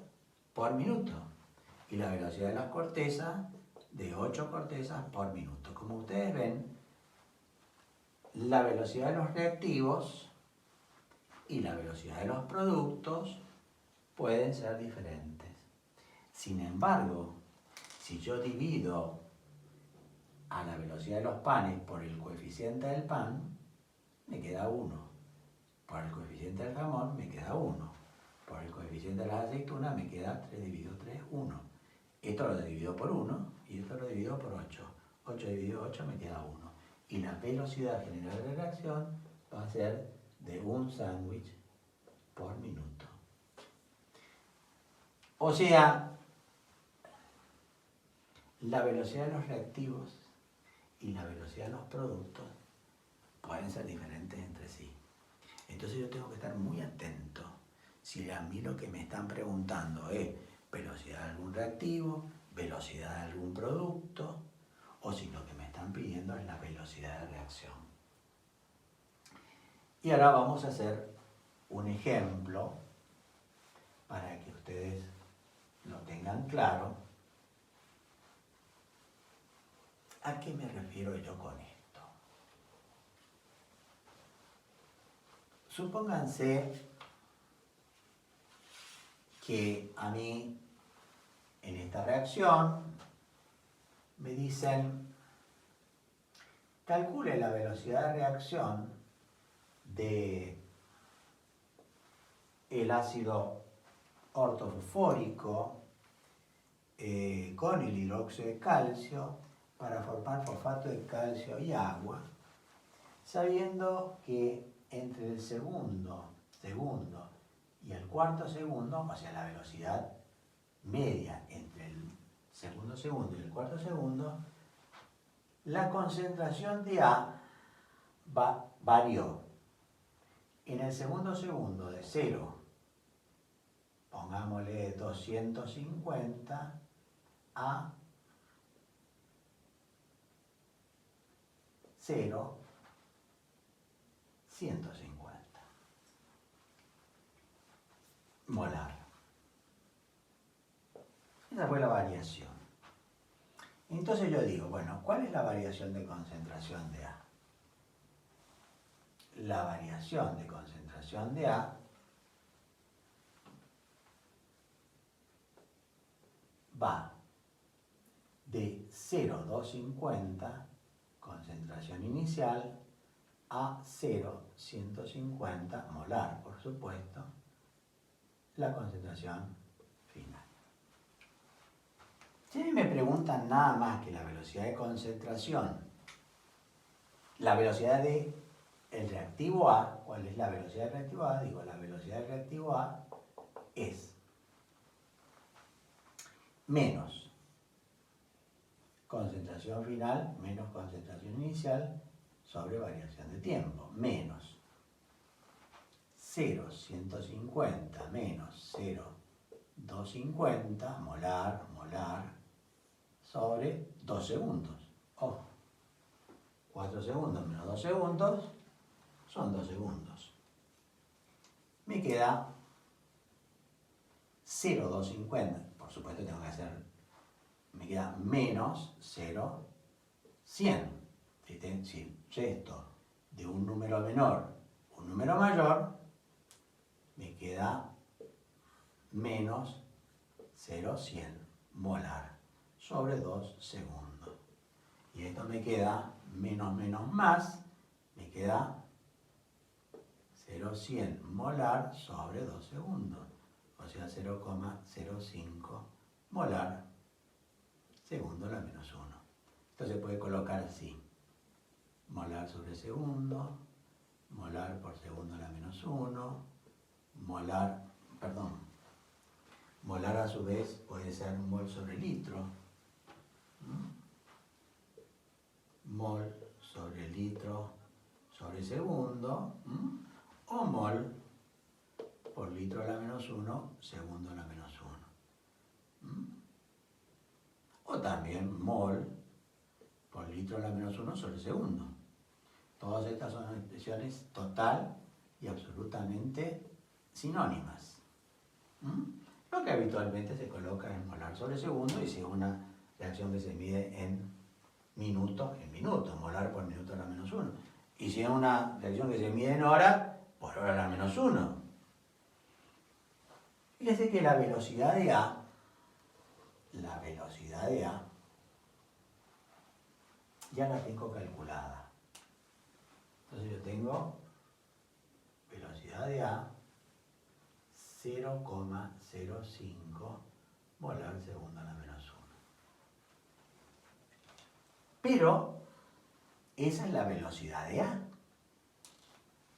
por minuto. Y la velocidad de las cortezas de 8 cortezas por minuto. Como ustedes ven, la velocidad de los reactivos y la velocidad de los productos pueden ser diferentes. Sin embargo, si yo divido a la velocidad de los panes por el coeficiente del pan, me queda 1. Por el coeficiente del jamón, me queda 1. Por el coeficiente de las aceitunas, me queda 3 dividido 3, 1. Esto lo divido por 1 y esto lo divido por 8. 8 dividido 8 me queda 1. Y la velocidad general de reacción va a ser de un sándwich por minuto. O sea, la velocidad de los reactivos y la velocidad de los productos pueden ser diferentes entre sí. Entonces yo tengo que estar muy atento si a mí lo que me están preguntando es velocidad de algún reactivo, velocidad de algún producto, o si lo que me están pidiendo es la velocidad de reacción. Y ahora vamos a hacer un ejemplo para que ustedes lo tengan claro. ¿A qué me refiero yo con esto? Supónganse que a mí en esta reacción me dicen calcule la velocidad de reacción de el ácido ortofosfórico con el hidróxido de calcio para formar fosfato de calcio y agua, sabiendo que entre el segundo y el cuarto segundo, o sea la velocidad media entre el segundo y el cuarto segundo, la concentración de A varió. En el segundo de 0, pongámosle 250 a 0, 150 molar. Esa fue la variación. Entonces yo digo, bueno, ¿cuál es la variación de concentración de A? La variación de concentración de A va de 0,250, concentración inicial, a 0,150 molar, por supuesto, la concentración final. Si me preguntan nada más que la velocidad de concentración, la velocidad de el reactivo A, ¿cuál es la velocidad del reactivo A? Digo, la velocidad del reactivo A es menos concentración final menos concentración inicial sobre variación de tiempo, menos 0,150 menos 0,250 molar sobre 2 segundos. Ojo, 4 segundos menos 2 segundos son 2 segundos. Me queda 0,250, por supuesto tengo que hacer, me queda menos 0,100. Si resto de un número menor un número mayor, me queda menos 0,100 molar sobre 2 segundos. Y esto me queda menos más, me queda 0,100 molar sobre 2 segundos. O sea, 0,05 molar segundo a la menos 1. Entonces se puede colocar así. Molar sobre segundo, molar por segundo a la menos 1, molar a su vez puede ser mol sobre litro. Mol sobre litro sobre segundo. O mol por litro a la menos 1, segundo a la menos 1. O también mol por litro a la menos 1 sobre segundo. Todas estas son expresiones total y absolutamente sinónimas. Lo que habitualmente se coloca en molar sobre segundo, y si es una reacción que se mide en minuto, molar por minuto a la menos 1. Y si es una reacción que se mide en hora, por hora a la menos 1. Fíjense que la velocidad de A ya la tengo calculada. Entonces yo tengo velocidad de A 0,05 molar segundo a la menos 1. Pero esa es la velocidad de A.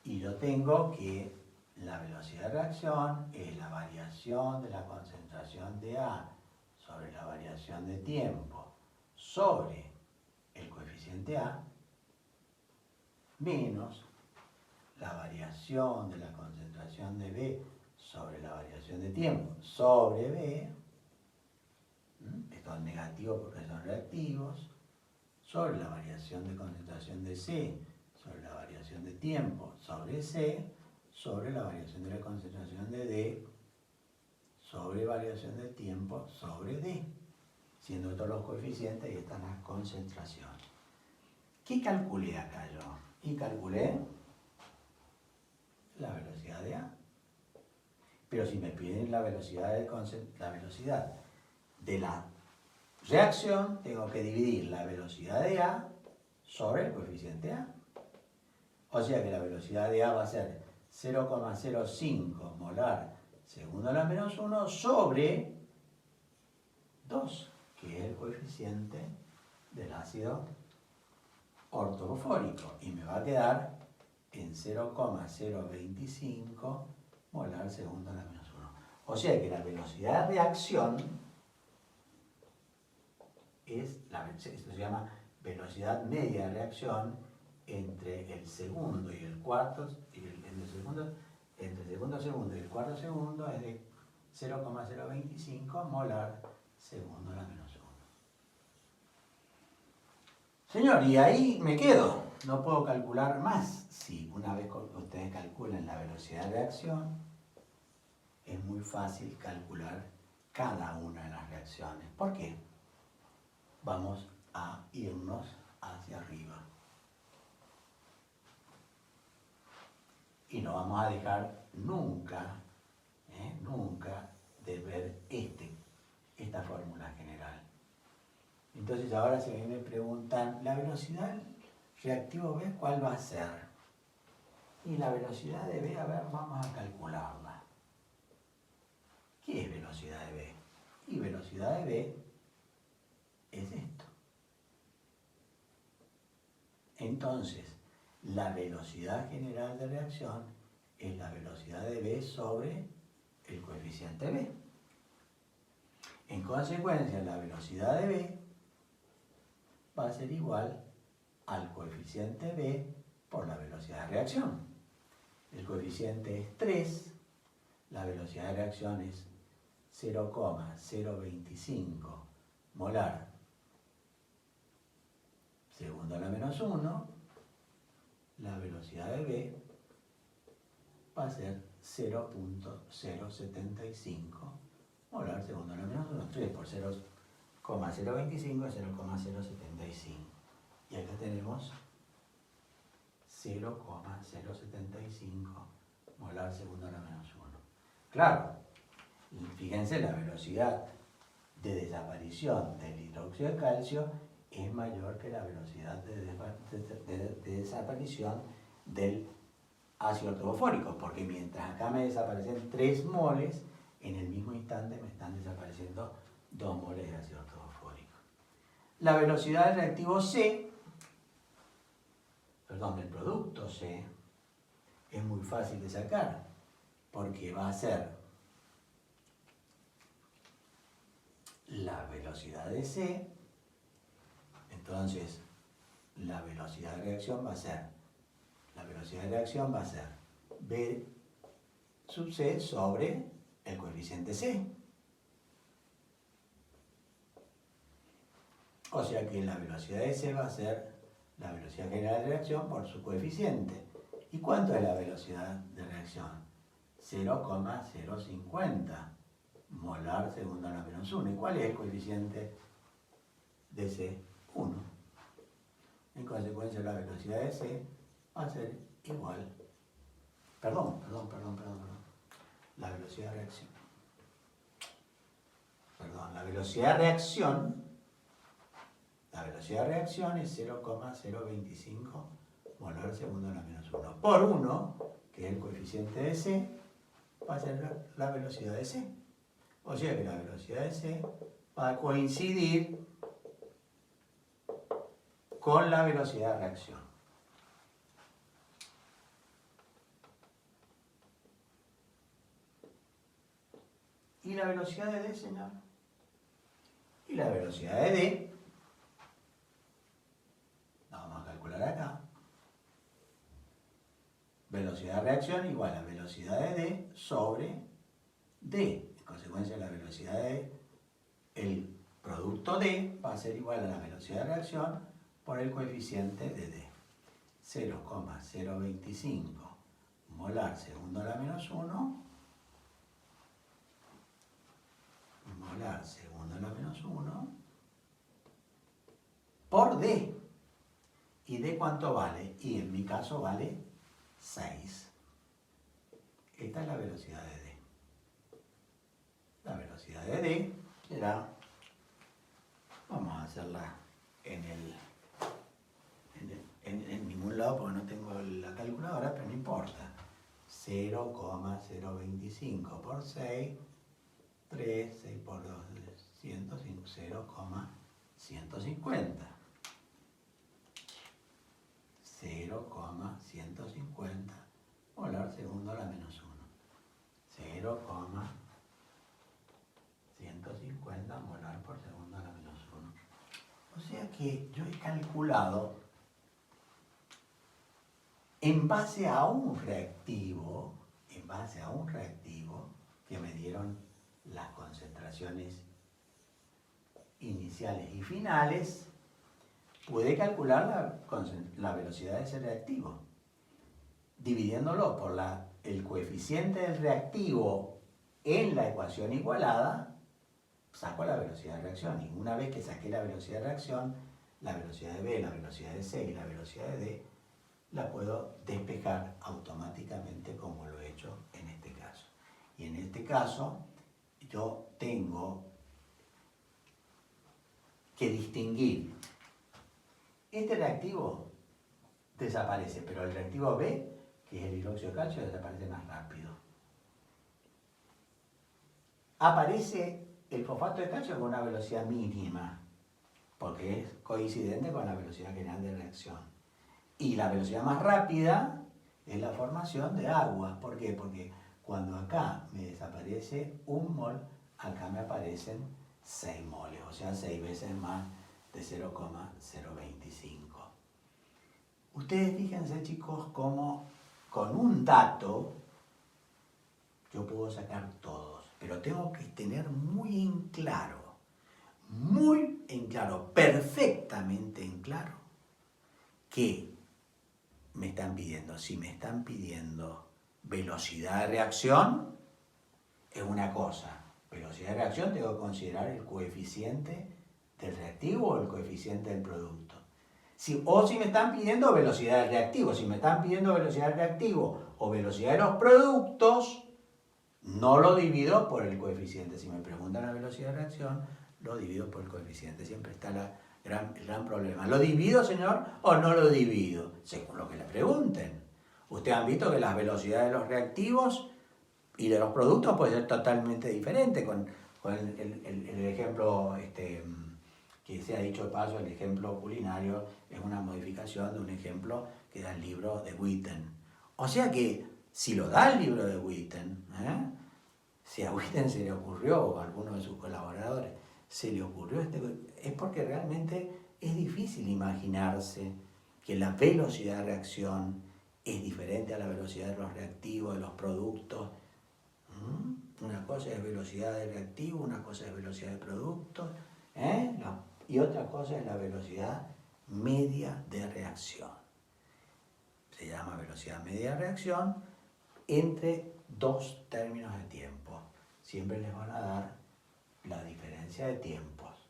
Y yo tengo que La velocidad de reacción es la variación de la concentración de A sobre la variación de tiempo sobre el coeficiente A menos la variación de la concentración de B sobre la variación de tiempo sobre B, esto es negativo porque son reactivos, sobre la variación de concentración de C sobre la variación de tiempo sobre C, sobre la variación de la concentración de D sobre variación de tiempo sobre D, siendo estos los coeficientes y estas las concentraciones. ¿Qué calculé acá yo? Y calculé la velocidad de A. Pero si me piden la velocidad de la reacción, tengo que dividir la velocidad de A sobre el coeficiente A. O sea que la velocidad de A va a ser 0,05 molar segundo a la menos 1 sobre 2, que es el coeficiente del ácido ortofórico. Y me va a quedar en 0,025 molar segundo a la menos 1. O sea que la velocidad de reacción esto se llama velocidad media de reacción entre el segundo y el cuarto, entre el segundo segundo y el cuarto segundo es de 0,025 molar segundo a la menos 1. Señor, y ahí me quedo, no puedo calcular más. Si una vez ustedes calculan la velocidad de reacción, es muy fácil calcular cada una de las reacciones. ¿Por qué? Vamos a irnos hacia arriba. Y no vamos a dejar nunca, nunca de ver esta fórmula general. Entonces ahora si a mí me preguntan, ¿la velocidad reactivo B cuál va a ser? Y la velocidad de B, a ver, vamos a calcularla. ¿Qué es velocidad de B? Y velocidad de B es esto. Entonces, la velocidad general de reacción es la velocidad de B sobre el coeficiente B. En consecuencia, la velocidad de B va a ser igual al coeficiente B por la velocidad de reacción. El coeficiente es 3, la velocidad de reacción es 0,025 molar segundo a la menos 1, la velocidad de B va a ser 0,075 molar segundo a la menos 1. 3 por 0,025 es 0,075. Y acá tenemos 0,075 molar segundo a la menos 1. Claro, fíjense, la velocidad de desaparición del hidróxido de calcio es mayor que la velocidad de desaparición del ácido ortofórico, porque mientras acá me desaparecen 3 moles, en el mismo instante me están desapareciendo 2 moles de ácido ortofórico. La velocidad del reactivo C, del producto C, es muy fácil de sacar, porque va a ser la velocidad de C, entonces la velocidad de reacción va a ser B sub C sobre el coeficiente C. O sea que la velocidad de C va a ser la velocidad general de reacción por su coeficiente. ¿Y cuánto es la velocidad de reacción? 0,050 molar segundo a la menos 1. ¿Y cuál es el coeficiente de C? 1. En consecuencia, la velocidad de C va a ser igual. Perdón. La velocidad de reacción. La velocidad de reacción es 0,025 molar segundo a la menos 1. Por 1, que es el coeficiente de C, va a ser la velocidad de C. O sea que la velocidad de C va a coincidir con la velocidad de reacción. ¿Y la velocidad de D, señor? Y la velocidad de D, la vamos a calcular acá. Velocidad de reacción igual a velocidad de D sobre D. En consecuencia, la velocidad de el producto D va a ser igual a la velocidad de reacción por el coeficiente de D. 0,025 molar segundo a la menos 1 molar segundo a la menos 1 por D. ¿Y D cuánto vale? Y en mi caso vale 6. Esta es la velocidad de D. La velocidad de D será, vamos a hacerla en ningún lado porque no tengo la calculadora, pero no importa. 0,025 por 6, 3, 6 por 2, 0,150. 0,150 molar segundo a la menos 1. 0,150 molar por segundo a la menos 1. O sea que yo he calculado en base a un reactivo que me dieron las concentraciones iniciales y finales, pude calcular la velocidad de ese reactivo, dividiéndolo por el coeficiente del reactivo en la ecuación igualada, saco la velocidad de reacción. Y una vez que saqué la velocidad de reacción, la velocidad de B, la velocidad de C y la velocidad de D, la puedo despejar automáticamente como lo he hecho en este caso. Y en este caso, yo tengo que distinguir. Este reactivo desaparece, pero el reactivo B, que es el hidróxido de calcio, desaparece más rápido. Aparece el fosfato de calcio con una velocidad mínima, porque es coincidente con la velocidad general de reacción. Y la velocidad más rápida es la formación de agua. ¿Por qué? Porque cuando acá me desaparece 1 mol, acá me aparecen 6 moles, o sea, 6 veces más de 0,025. Ustedes fíjense, chicos, cómo con un dato yo puedo sacar todos, pero tengo que tener muy en claro, perfectamente en claro, que me están pidiendo. Si me están pidiendo velocidad de reacción, es una cosa. Velocidad de reacción tengo que considerar el coeficiente del reactivo o el coeficiente del producto. O si me están pidiendo velocidad del reactivo. Si me están pidiendo velocidad del reactivo o velocidad de los productos, no lo divido por el coeficiente. Si me preguntan la velocidad de reacción, lo divido por el coeficiente. Siempre está el gran problema. ¿Lo divido, señor, o no lo divido? Según lo que le pregunten. Ustedes han visto que las velocidades de los reactivos y de los productos puede ser totalmente diferente. Con el ejemplo que se ha dicho de paso, el ejemplo culinario es una modificación de un ejemplo que da el libro de Witten. O sea que si lo da el libro de Witten, si a Witten se le ocurrió, o a alguno de sus colaboradores se le ocurrió, es porque realmente es difícil imaginarse que la velocidad de reacción es diferente a la velocidad de los reactivos, de los productos. Una cosa es velocidad de reactivo, una cosa es velocidad de productos, y otra cosa es la velocidad media de reacción. Se llama velocidad media de reacción entre dos términos de tiempo. Siempre les van a dar la diferencia de tiempos.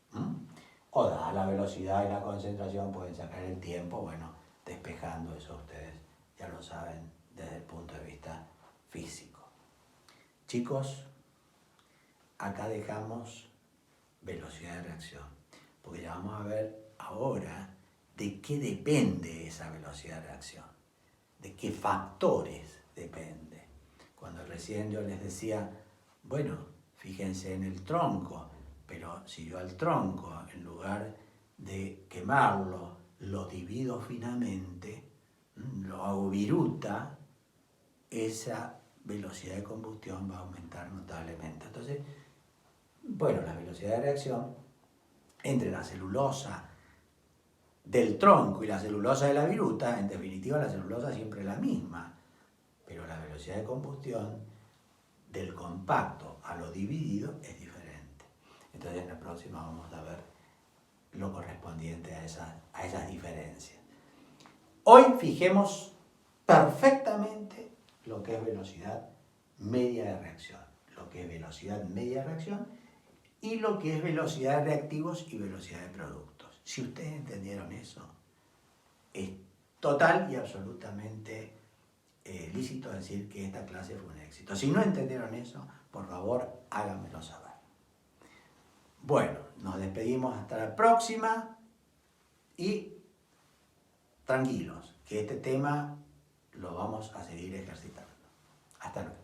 O dada la velocidad y la concentración pueden sacar el tiempo, bueno, despejando eso ustedes ya lo saben desde el punto de vista físico. Chicos, acá dejamos velocidad de reacción, porque ya vamos a ver ahora de qué depende esa velocidad de reacción, de qué factores depende. Cuando recién yo les decía, bueno, fíjense en el tronco, pero si yo al tronco, en lugar de quemarlo, lo divido finamente, lo hago viruta, esa velocidad de combustión va a aumentar notablemente. Entonces, Bueno, la velocidad de reacción entre la celulosa del tronco y la celulosa de la viruta, en definitiva la celulosa siempre es la misma, pero la velocidad de combustión del compacto a lo dividido es diferente. Entonces en la próxima vamos a ver lo correspondiente a esas diferencias. Hoy fijemos perfectamente lo que es velocidad media de reacción, lo que es velocidad media de reacción y lo que es velocidad de reactivos y velocidad de productos. Si ustedes entendieron eso, es total y absolutamente lícito decir que esta clase fue un éxito. Si no entendieron eso, por favor, háganmelo saber. Bueno, nos despedimos hasta la próxima y tranquilos, que este tema lo vamos a seguir ejercitando. Hasta luego.